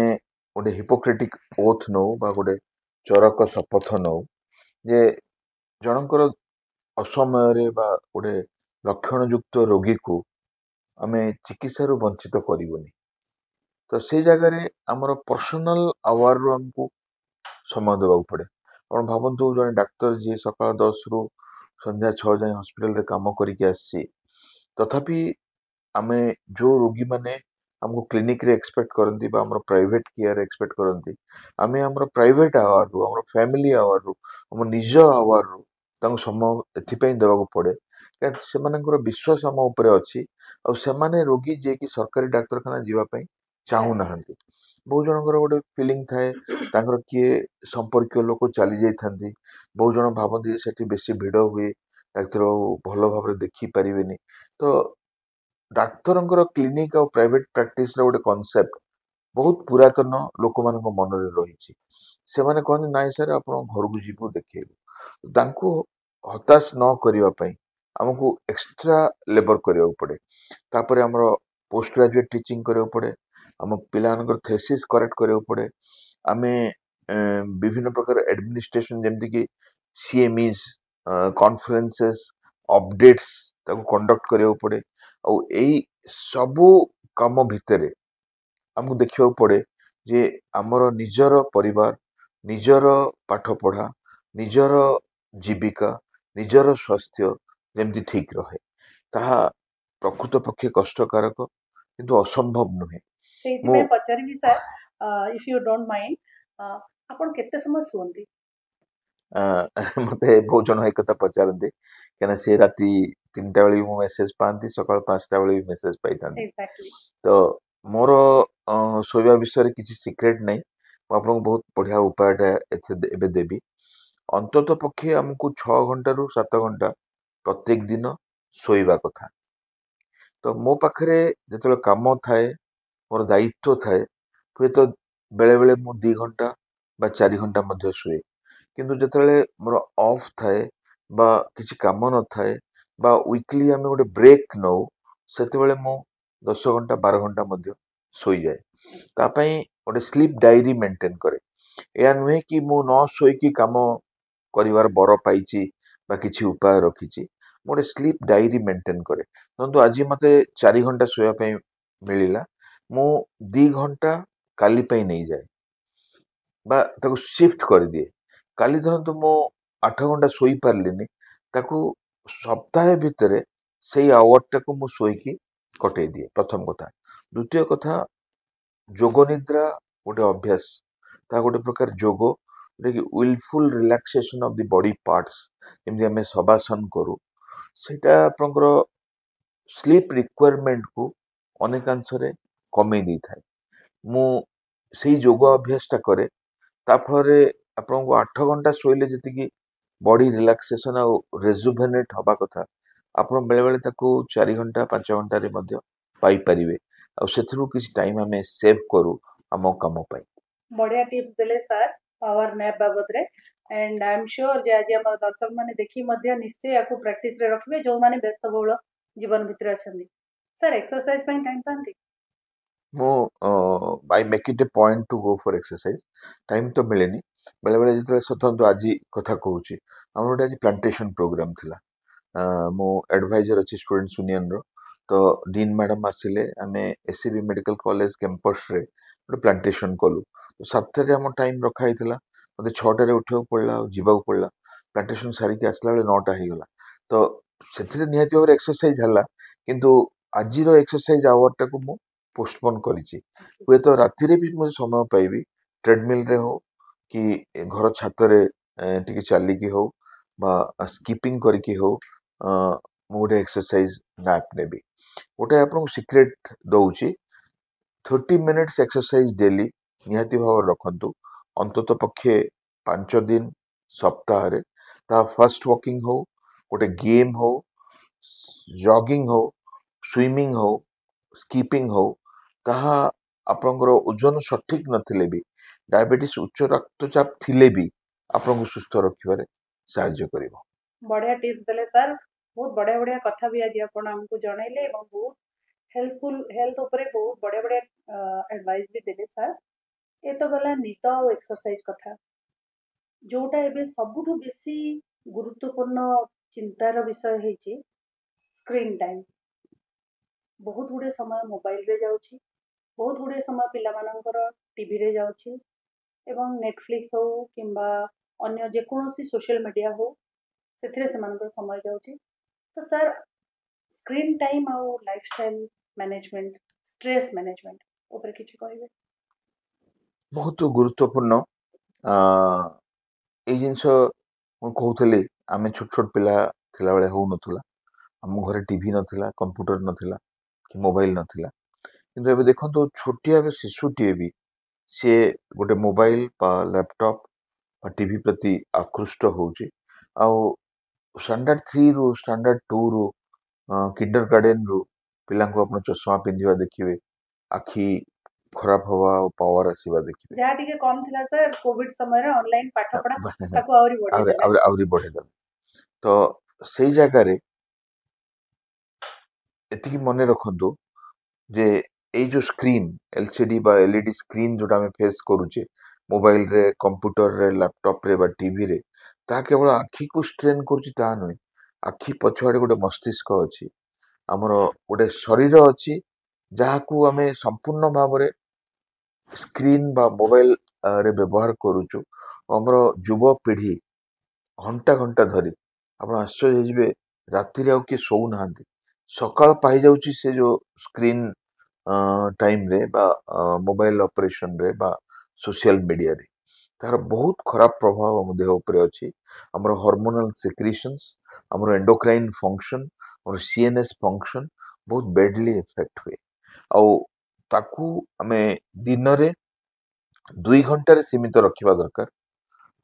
गोटे हिपोक्रेटिक ओथ नो बा गोटे चरक शपथ नो जे जनकर असमय रे बा गोटे लक्षण युक्त रोगी को आमे चिकित्सा रु वंचित करिवनी तो से जगह रे हमर पर्सनल आवर रु हमको समय देबा पड़े आपण भाबंतु जने डाक्टर जे सकाळ 10 रु संध्या 6 जाए हॉस्पिटल रे काम करिके आसी तथापि आमे जो रोगी माने हमको क्लिनिक रे एक्सपेक्ट करंती बा हमर प्राइवेट केयर एक्सपेक्ट करंती आमे हमर प्राइवेट आवर रु हमर फैमिली आवर रु हमर निज आवर रु तांको समय एथि पई देबा को पड़े कि से मानकर विश्वास हम ऊपर अछि और से माने रोगी जे कि सरकारी डाक्तरखाना जीवा पई चाहू नाहंती बहुत जनकर गोटे फिलिंग थाए तांकर किए संपर्क लोक चली जाई थांती बहुत जन भाबंती सेठी बेसी भिड़ हुए डाक्तर भल भाव देखि पारिबेनी तो डाक्तरंकर क्लिनिक और प्राइवेट प्रैक्टिस रो गोटे कांसेप्ट बहुत पुरातन लोक मान मन रे रही से माने कहनी नाइ सर आपण घर को जीवो देखेबो तांको हताश न करिवा पई हमको एक्स्ट्रा लेबर करिया पड़े तापरे हमरो पोस्ट ग्रेजुएट टीचिंग करिया पड़े हम पिलानकर थेसिस करेक्ट करिया पड़े आमे विभिन्न प्रकार एडमिनिस्ट्रेशन जेमति कि सीएमईज कॉन्फ्रेंसेस अपडेट्स ताको कंडक्ट करिया पड़े और एई सबु काम भितरे हमको देखिया पड़े जे हमर निजर परिवार निजर पाठ पढ़ा निजर जीविका निजर स्वास्थ्य जेमति ठीक रहे ताहा प्रकृत पक्षे कष्टकारक किंतु असंभव नुहे सेति में पचारिबी sir if you don't mind आपण केते समय सुवंती मते बहुत जन एक कथा पचारंती केना से राती 3टा बेले मो मेसेज पांती सकाळ 5टा बेले मेसेज पाइतांती तो मोर सोइबा विषय किसी सिक्रेट नहीं आपको बहुत बढ़िया उपायटा एबे देबी अंतत पक्षे हमको 6 घंटा रु 7 घंटा प्रत्येक दिन सोइबा कथा तो मो पाखरे जेतले काम थाए मोर दायित्व थाए हुए तो बेले बेले मु 2 घंटा बा 4 घंटा मध्य सोए किंतु जेतले मोर ऑफ थाए बा किसी काम न थाए बा वीकली आमे गोटे ब्रेक नो सेते बेले मु 10 घंटा 12 घंटा मध्य सोई जाए तापाई गोटे स्लीप डायरी मेंटेन करे या नुहे कि मु न सोई की काम କରିବାର ବର ପାଇଛି ବା କିଛି ଉପାୟ ରଖିଛି, ମୁଁ ଗୋଟେ ସ୍ଲିପ୍ ଡାଏରୀ ମେଣ୍ଟେନ୍ କରେ। ଧରନ୍ତୁ ଆଜି ମୋତେ 4 ଘଣ୍ଟା ଶୋଇବା ପାଇଁ ମିଳିଲା, ମୁଁ 2 ଘଣ୍ଟା କାଲି ପାଇଁ ନେଇଯାଏ ବା ତାକୁ ସିଫ୍ଟ କରିଦିଏ। କାଲି ଧରନ୍ତୁ ମୁଁ 8 ଘଣ୍ଟା ଶୋଇପାରିଲିନି, ତାକୁ ସପ୍ତାହେ ଭିତରେ ସେଇ ଆୱାରଟାକୁ ମୁଁ ଶୋଇକି କଟେଇ ଦିଏ, ପ୍ରଥମ କଥା। ଦ୍ୱିତୀୟ କଥା, ଯୋଗ ନିଦ୍ରା ଗୋଟେ ଅଭ୍ୟାସ, ତାହା ଗୋଟେ ପ୍ରକାର ଯୋଗ, ଯୋଉଟାକି wilful relaxation of the body parts, ଯେମିତି ଆମେ ଶବାସନ କରୁ, ସେଇଟା ଆପଣଙ୍କର ସ୍ଲିପ୍ ରିକ୍ୱାରମେଣ୍ଟକୁ ଅନେକାଂଶରେ କମେଇ ଦେଇଥାଏ। ମୁଁ ସେଇ ଯୋଗ ଅଭ୍ୟାସଟା କରେ, ତା ଫଳରେ ଆପଣଙ୍କୁ 8 ଘଣ୍ଟା ଶୋଇଲେ ଯେତିକି ବଡି ରିଲାକ୍ସେସନ ଆଉ ରେଜୁଭେନେଟ୍ ହବା କଥା, ଆପଣ ବେଳେବେଳେ ତାକୁ 4 ଘଣ୍ଟା 5 ଘଣ୍ଟାରେ ମଧ୍ୟ ପାଇପାରିବେ। ଆଉ ସେଥିରୁ କିଛି ଟାଇମ୍ ଆମେ ସେଭ୍ କରୁ ଆମ କାମ ପାଇଁ। बढ़िया टिप्स देले सर पावर नैप बाबद रे एंड आई एम श्योर जे आज हम दर्शक माने देखि मध्य निश्चय याकू प्रैक्टिस रे रखबे जो माने व्यस्त बहुल जीवन भितर अछंदी। सर एक्सरसाइज ପାଇଁ टाइम पांती? ମୁଁ I make it a point to go for exercise. Time तो मिलेनी, बेले जेतले स्वतंत्र आज कथा कहूची, हमर गोटे आज प्लांटेशन प्रोग्राम थिला। मो एडवाइजर अच्छी स्टूडेंट्स यूनियन रो, तो डीन मैडम आसिले, आमे एससीबी मेडिकल कॉलेज कैंपस रे गोटे प्लांटेशन कलु। तो 7 आम टाइम रखा हितला, मते 6 उठा पड़ला, जीवा पड़ला, प्लांटेशन सारिक आसला बेले 9टा ହେଇଗଲା। तो ସେଥିରେ ନିହାତି ଭାବରେ ଏକ୍ସରସାଇଜ ହେଲା, କିନ୍ତୁ ଆଜିର ଏକ୍ସରସାଇଜ ଆୱାରଟା କୁ ମୁଁ पोस्टपोन କରିଛି। ହୁଏତ ରାତିରେ ବି ମୁଁ ସମୟ ପାଇବି, ଟ୍ରେଡମିଲରେ ହଉ କି ଘର ଛାତରେ ଟିକେ ଚାଲିକି ହଉ ବା ସ୍କିପିଂ କରିକି ହଉ, ମୁଁ ଗୋଟେ ଏକ୍ସରସାଇଜ ନ୍ୟାପ୍ ନେବି। ଗୋଟେ ଆପଣଙ୍କୁ ସିକ୍ରେଟ ଦଉଛି, 30 ମିନିଟ୍ସ ଏକ୍ସରସାଇଜ ଡେଲି ନିହାତି ଭାବରେ ରଖନ୍ତୁ, ଅନ୍ତତ ପକ୍ଷେ 5 ଦିନ ସପ୍ତାହରେ। ତା ଫାଷ୍ଟ ୱାକିଂ ହଉ, ଗୋଟେ ଗେମ୍ ହଉ, ଜଗିଂ ହଉ, ସୁଇମିଂ ହଉ, ସ୍କିପିଂ ହଉ, ତାହା ଆପଣଙ୍କର ଓଜନ ସଠିକ ନଥିଲେ ବି, ଡାଇବେଟିସ୍ ଉଚ୍ଚ ରକ୍ତଚାପ ଥିଲେ ବି ଆପଣଙ୍କୁ ସୁସ୍ଥ ରଖିବାରେ ସାହାଯ୍ୟ କରିବ। बढ़िया टिप्स देले सर, बहुत बढ़िया बढ़िया कथा भी आज आपण हमको जणाइले एवं बहुत हेल्पफुल हेल्थ ऊपर बहुत बढ़िया बढ़िया एडवाइस भी देले सर। ये तो गला निद और एक्सरसाइज कथा, जोटा एबे सबुठु बेसी गुरुत्वपूर्ण चिंतार विषय हेछि स्क्रीन टाइम। बहुत गुड़े समय मोबाइल रे जाउछि, बहुत गुड़े समय पिला मानकर टीवी रे जाउछि एवं नेटफ्लिक्स हो किंबा अन्य जेकोसी सोशल मीडिया हो ସେଥିରେ ସେମାନଙ୍କର ସମୟ ଯାଉଛି। ତ ସାର୍ ସ୍କ୍ରିନ୍ ଟାଇମ୍ ଆଉ ଲାଇଫଷ୍ଟାଇଲ ମ୍ୟାନେଜମେଣ୍ଟ, ଷ୍ଟ୍ରେସ୍ ମ୍ୟାନେଜମେଣ୍ଟ ଉପରେ କିଛି କହିବେ? ବହୁତ ଗୁରୁତ୍ୱପୂର୍ଣ୍ଣ। ଏଇ ଜିନିଷ ମୁଁ କହୁଥିଲି, ଆମେ ଛୋଟ ଛୋଟ ପିଲା ଥିଲାବେଳେ ହଉନଥିଲା, ଆମ ଘରେ ଟିଭି ନଥିଲା, କମ୍ପ୍ୟୁଟର ନଥିଲା କି ମୋବାଇଲ ନଥିଲା, କିନ୍ତୁ ଏବେ ଦେଖନ୍ତୁ ଛୋଟିଆ ଶିଶୁଟିଏ ବି ସିଏ ଗୋଟେ ମୋବାଇଲ ବା ଲ୍ୟାପଟପ୍ ବା ଟିଭି ପ୍ରତି ଆକୃଷ୍ଟ ହଉଛି। ଆଉ ଷ୍ଟାଣ୍ଡାର୍ଡ 3 ରୁ ଷ୍ଟାଣ୍ଡାର୍ଡ 2 ରୁ କିଣ୍ଡର ଗାର୍ଡେନ ରୁ ପିଲାଙ୍କୁ ଆପଣ ଚଷମା ପିନ୍ଧିବା ଦେଖିବେ, ଆଖି ଖରାପ ହବା ଆଉ ପାୱାର ଆସିବା ଦେଖିବେ। ଯାହା ଟିକେ କମ ଥିଲା ସାର୍ କୋଭିଡ ସମୟରେ ଅନଲାଇନ ପାଠ ପଢା ତାକୁ ଆହୁରି ବଢେଇଦେଲେ। ତ ସେଇ ଜାଗାରେ ଏତିକି ମନେ ରଖନ୍ତୁ ଯେ ଏଇ ଯୋଉ ସ୍କ୍ରିନ୍ ଏଲସିଡି ବା ଏଲଇଡି ସ୍କ୍ରିନ୍ ଯୋଉଟା ଆମେ ଫେସ୍ କରୁଛେ ମୋବାଇଲରେ, କମ୍ପ୍ୟୁଟରରେ, ଲ୍ୟାପଟପରେ ବା ଟିଭିରେ, ତାହା କେବଳ ଆଖିକୁ ଷ୍ଟ୍ରେନ୍ କରୁଛି ତାହା ନୁହେଁ। ଆଖି ପଛଆଡ଼େ ଗୋଟେ ମସ୍ତିଷ୍କ ଅଛି, ଆମର ଗୋଟେ ଶରୀର ଅଛି, ଯାହାକୁ ଆମେ ସମ୍ପୂର୍ଣ୍ଣ ଭାବରେ ସ୍କ୍ରିନ୍ ବା ମୋବାଇଲ ରେ ବ୍ୟବହାର କରୁଛୁ। ଆମର ଯୁବପିଢି ଘଣ୍ଟା ଘଣ୍ଟା ଧରି, ଆପଣ ଆଶ୍ଚର୍ଯ୍ୟ ହେଇଯିବେ, ରାତିରେ ଆଉ କିଏ ଶୋଉନାହାନ୍ତି, ସକାଳ ପାଇଯାଉଛି ସେ ଯୋଉ ସ୍କ୍ରିନ୍ ଟାଇମରେ ବା ମୋବାଇଲ ଅପରେସନରେ ବା ସୋସିଆଲ ମିଡିଆରେ। ତାର ବହୁତ ଖରାପ ପ୍ରଭାବ ଆମ ଦେହ ଉପରେ ଅଛି। ଆମର ହରମୋନାଲ ସିକ୍ରିସନ୍ସ, ଆମର ଏଣ୍ଡୋକ୍ରାଇନ୍ ଫଙ୍କସନ, ଆମର ସିଏନଏସ୍ ଫଙ୍କସନ ବହୁତ ବେଡଲି ଏଫେକ୍ଟ ହୁଏ। ଆଉ ତାକୁ ଆମେ ଦିନରେ 2 ଘଣ୍ଟାରେ ସୀମିତ ରଖିବା ଦରକାର।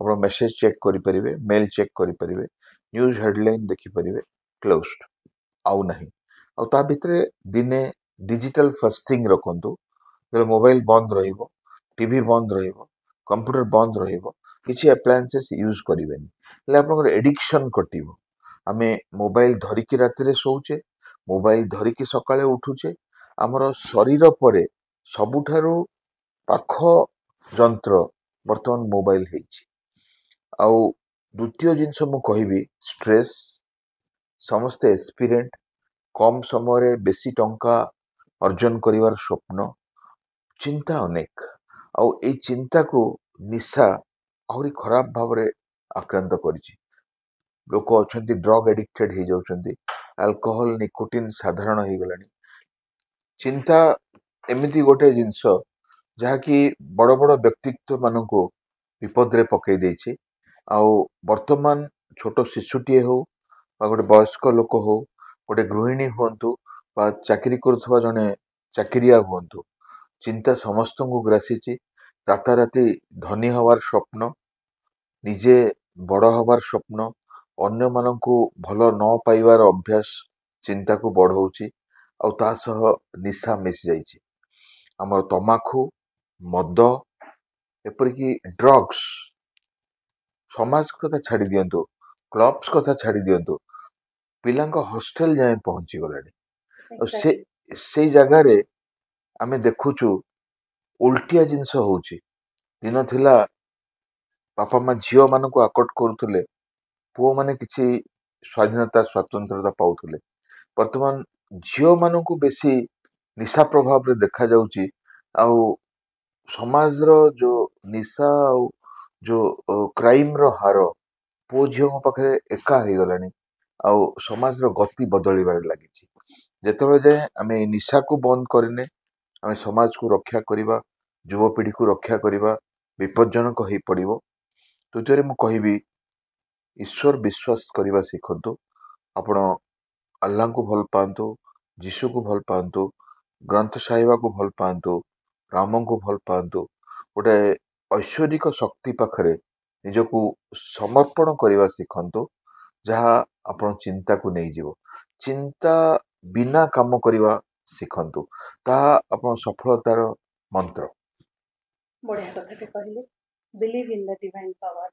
ଆପଣ ମେସେଜ ଚେକ୍ କରିପାରିବେ, ମେଲ୍ ଚେକ୍ କରିପାରିବେ, ନ୍ୟୁଜ ହେଡଲାଇନ୍ ଦେଖିପାରିବେ, କ୍ଲୋଜ୍ଡ, ଆଉ ନାହିଁ। ଆଉ ତା ଭିତରେ ଦିନେ ଡିଜିଟାଲ ଫାଷ୍ଟିଂ ରଖନ୍ତୁ, ଯେତେବେଳେ ମୋବାଇଲ ବନ୍ଦ ରହିବ, ଟିଭି ବନ୍ଦ ରହିବ, କମ୍ପ୍ୟୁଟର ବନ୍ଦ ରହିବ, କିଛି ଆପ୍ଲାଏନ୍ସେସ୍ ୟୁଜ୍ କରିବେନି, ହେଲେ ଆପଣଙ୍କର ଏଡିକ୍ସନ କଟିବ। ଆମେ ମୋବାଇଲ ଧରିକି ରାତିରେ ଶୋଉଛେ, ମୋବାଇଲ ଧରିକି ସକାଳେ ଉଠୁଛେ, ଆମର ଶରୀର ପରେ ସବୁଠାରୁ ପାଖ ଯନ୍ତ୍ର ବର୍ତ୍ତମାନ ମୋବାଇଲ ହେଇଛି। ଆଉ द्वितीय जिनस मु कहबी स्ट्रेस समस्ते एस्पिरेंट कम समय बेसी टंका अर्जन करिवार स्वप्न चिंता अनेक आउ ए चिंता को निशा आहरी खराब भाव रे आक्रांत करिछि लोक अछंती ड्रग एडिक्टेड हो जाउछंती अल्कोहल निकोटिन साधारण हो गलानी चिंता एमिति गोटे जिंस जहाँकि बड़ बड़ व्यक्तित्व मानक विपद रे पकई देछि आउ वर्तमान छोट शिशुटीए हो गोटे वयस्क लोक हो गोटे गृहिणी हुंतु चाकरी करुवा जने चाकरिया हुंतु चिंता समस्त को ग्रासी राताराति धनी हवार स्वप्न निजे बड़ हवार स्वप्न अन्य मानकु भल न पाइबार अभ्यास चिंता को बढ़ाऊँच आउ ता सह निशा मिस जाइछि हमर तमाखु मद एपरिकी ड्रग्स समाज कथा छाड़ी दियंतु क्लब्स कथा छाड़ी दियंतु पिलांक हॉस्टल जाए पहुंची गलानी से से जगह रे आमे देखुचु उल्टिया जिंस होउची दिन थिला बापा माँ झियो मानकु आकट करुथुले पुओ माने किछि स्वाधीनता स्वतंत्रता पाउथुले वर्तमान झियो मानकु बेसी निशा प्रभाव रे देखा जाउची आउ समाज रो जो निशा आउ जो क्राइम रो हार पुओ झियो पाखे एका हो गलानी आउ समाज रो गति बदलिबार लागिची जेतेबेले जाए आमे निशा को बंद करने आमे समाज को रक्षा करिबा युवपीढ़ी को रक्षा करिबा विपज्जनक हो पड़िबो द्वितीय मु कहबी ईश्वर विश्वास करने शिखु आपण अल्लाह को भल पातु जीशु को भल पातु ग्रंथ साहिबा को भल पातु राम को भल पातु गोटे ऐश्वरिक शक्ति पाखरे निजको समर्पण करने शिखु जहाँ आपण चिंता को नहीं जीवो चिंता बिना काम करने शिखु ताहा आपण सफलतार मंत्र बढ़िया कथा कहले believe in the divine power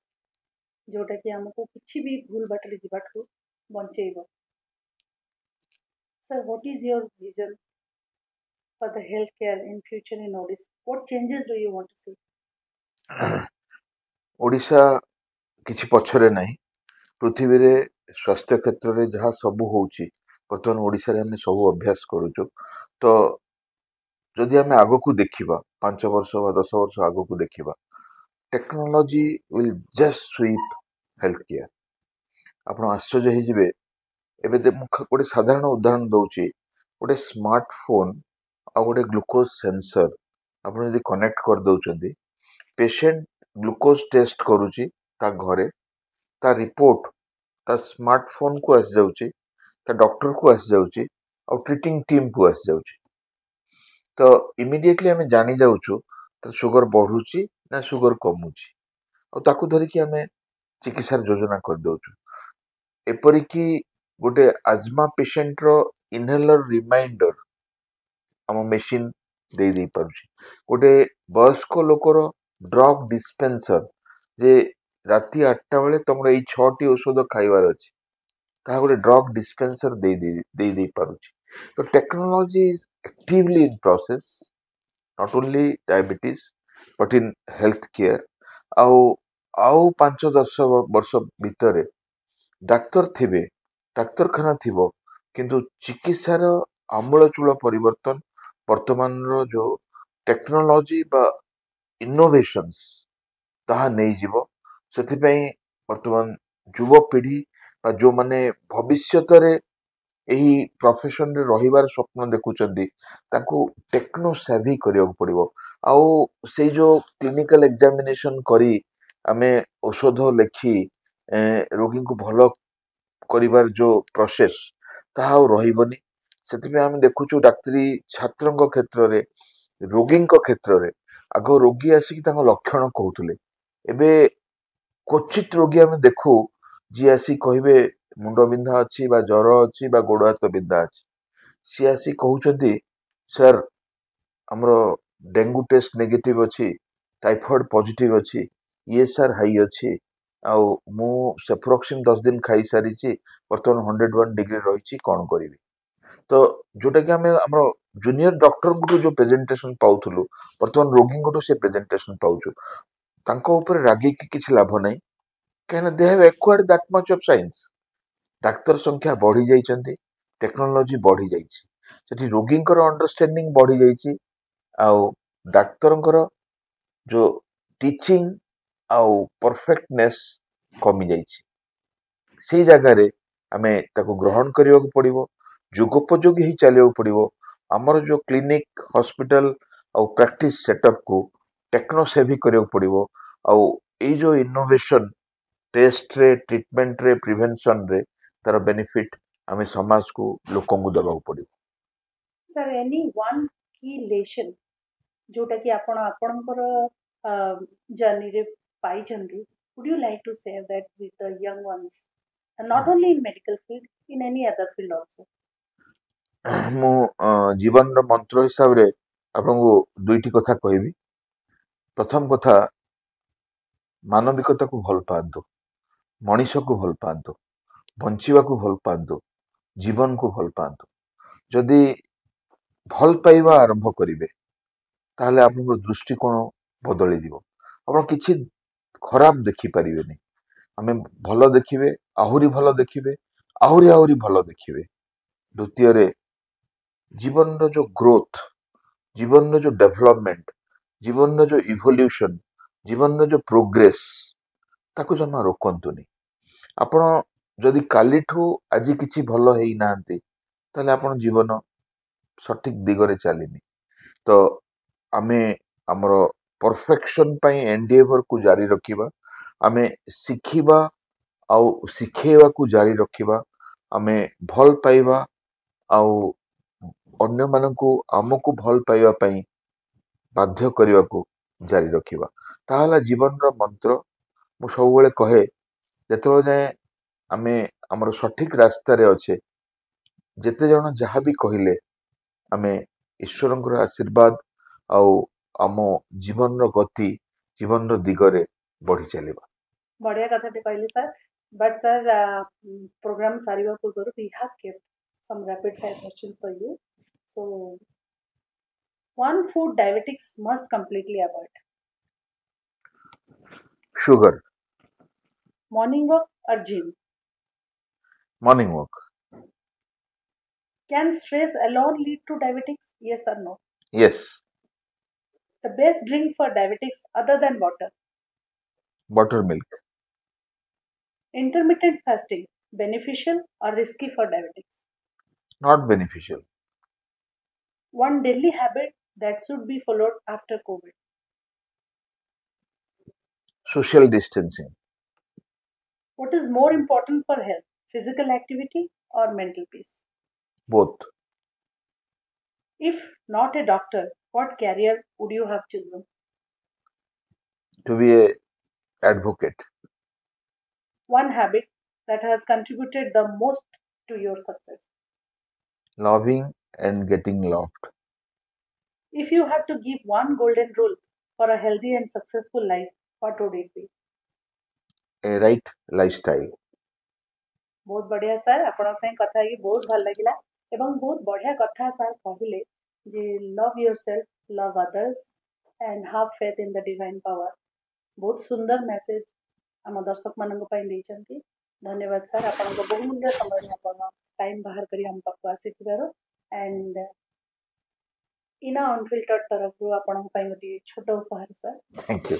जोटा कि हमको किसी भी भूल बाटले जीवाठू बंचेइबो sir what is your vision for the health care in future in Odisha what changes do you want to see Odisha किछि पछरे नाही पृथ्वी रे स्वास्थ्य क्षेत्र रे जहाँ सब होउची बर्तमान ओडिशा रे हमें सब अभ्यास करूचु तो जदि हमें आगो को देखिबा 5 वर्ष वा 10 वर्ष आगो को देखिबा technology will just sweep health care आपण आश्चर्य हो जिवे एबे गोटे साधारण उदाहरण दउची गोटे स्मार्टफोन आ गोटे ग्लूकोज सेंसर आपण यदि कनेक्ट कर दउचंदी पेशेंट ग्लूकोज टेस्ट करूची ता घरे ता रिपोर्ट ता स्मार्टफोन को आस जाउची ता डॉक्टर को आस जाउची और ट्रीटिंग टीम को आस जाउची तो इमिडिएटली हमें जानी जाउचु ता शुगर बढ़ुची ना शुगर कमुची और ताकू धरिकी हमें चिकित्सा योजना कर दउचु एपरिकी गोटे आजमा पेशेंट रो इनहेलर रिमाइंडर हम मेशिन दे दे पारुची गोटे वयस्क लोकर ड्रग डिस्पेंसर जे राति 8टा बेले तुमर एई 6टी औषध खाइबार अछि ता गोटे ड्रग डिस्पेंसर दे पारुची तो technology is actively in process not only diabetes but in health care आउ आउ 5-10 वर्ष भितर डाक्तर थिबे डाक्तरखाना थिबो किंतु चिकित्सार आमूलचूल परिवर्तन वर्तमान रो जो टेक्नोलॉजी बा इनोवेशंस ताहा नहीं जीवो सेथिपई वर्तमान युवपीढ़ी बा जो माने भविष्यत रे एही प्रोफेशन रे रहिबार स्वप्न देखुचंदी ताकू टेक्नो सेवी करियो पड़िबो आउ से जो क्लिनिकल एग्जामिनेशन करी आमे औषध लेखी रोगी को भलो करिबार जो प्रोसेस ताहा रहिबनी सेथिपई आमे देखुचु डाक्तरी छात्रंक क्षेत्र रे रोगींक क्षेत्र रे आगो रोगी आसी तांको लक्षण कहउतले एबे क्वचित रोगी आमे देखू जी आसी कहिबे मुंड बिंधा अछि बा ज्वर अछि बा गोड़ हाथ बिंधा अछि सी आसी कहउचंदी सर हमरो डेंगू टेस्ट नेगेटिव अछि टाइफॉइड पॉजिटिव अछि ईएसआर हाई अछि आउ मु सेफ्रोक्सिन 10 दिन खाई सारिछि वर्तमान 101 डिग्री रहिछि कोन करिवि तो जोटा कि हमें हमरो जूनियर डॉक्टर को जो प्रेजेंटेशन पाउथुलु वर्तमान रोगी को से प्रेजेंटेशन पाउछु तांको ऊपर रागी की किछ लाभ नै कहीं they have acquired that much of science doctor संख्या बढ़ी जाइछन्ती टेक्नोलॉजी बढ़ी जाइछि सेठी रोगींकर अंडरस्टैंडिंग बढ़ी जाइछि आउ डाक्तरंकर जो टीचिंग आउ परफेक्टनेस कमी जाइछि सेई जगह आमे ताको ग्रहण करने को पड़िबो जुगोपयोगी ही चलिया पड़िबो हमर जो क्लिनिक हॉस्पिटल आउ प्रैक्टिस सेटअप को टेक्नो सेवी करने को पड़िबो आउ ए जो इनोवेशन टेस्ट रे ट्रीटमेंट रे प्रिवेंशन रे तार बेनिफिट आमे समाज को लोकन को दबाव पड़िबो सर एनी वन की लेसन जोटा कि आपण आपणकर जर्नी रे पाई चंदी would you like to share that with the young ones and not only in medical field in any other field also मु जीवन रो मंत्र हिसाब रे आपन को दुईटी कथा कहबी प्रथम कथा मानविकता को भल पांतु मनीष को भल पांतु बंचिवा को भल पांतु जीवन को भल पांतु जदि भल पाइबा आरंभ करिवे ताहले आपन दृष्टिकोण बदली दिबो आपण किछि खराब देखि परिबेनी आमे भल देखिबे आहुरी भल देखिबे आहुरी आहुरी भल देखिबे द्वितीय रे जीवन रो जो ग्रोथ जीवन रो जो डेवलपमेंट जीवन रो जो इवोल्यूशन जीवन रो जो प्रोग्रेस ताको जमा रोकंतुनी आपण जदि कालीठू आज किछि भल हेई नांती ताले आपण जीवन सठिक दिगरे चलिनी तो आमे हमर परफेक्शन पई एंडेवर को जारी रखिबा आमे सिखिबा आउ सिखेवा को जारी रखिबा आमे भल पाइबा आउ अन्य मानकु आमको भल पाइबा पई बाध्य करने को जारी रखिबा ताहला जीवन रो मंत्र मु सब बेले कहे जेतेबेले जाए आमे हमर सठिक रास्ता रे अच्छे जेते जण जहाँ भी कहले आमे ईश्वरंकर आशीर्वाद आउ आम जीवन रो गति जीवन रो दिगरे बढ़ी चलिबा बढ़िया कथा टे कहले सर बट सर प्रोग्राम सारिबा पूर्व we have kept some rapid fire questions for you so one food diabetics must completely avoid sugar morning walk or gym morning walk can stress alone lead to diabetics yes or no yes the best drink for diabetics other than water buttermilk intermittent fasting beneficial or risky for diabetics not beneficial one daily habit that should be followed after covid social distancing what is more important for health physical activity or mental peace both if not a doctor what career would you have chosen to be a advocate one habit that has contributed the most to your success loving and getting loved if you have to give one golden rule for a healthy and successful life what would it be a right lifestyle बहुत बढ़िया sir आपण संग कथा ही बहुत भल लागिला एवं बहुत बढ़िया कथा सर कहले जे love yourself love others and have faith in the divine power बहुत सुंदर मैसेज हम दर्शक मानन पई दैचंती धन्यवाद सर आपण को बहुमूल्य समय आपण टाइम बाहर करी हम पाक आसीथिबारो एंड इना अनफिल्टर्ड तरफ आपण पई गोटे छोट उपहार सर थैंक यू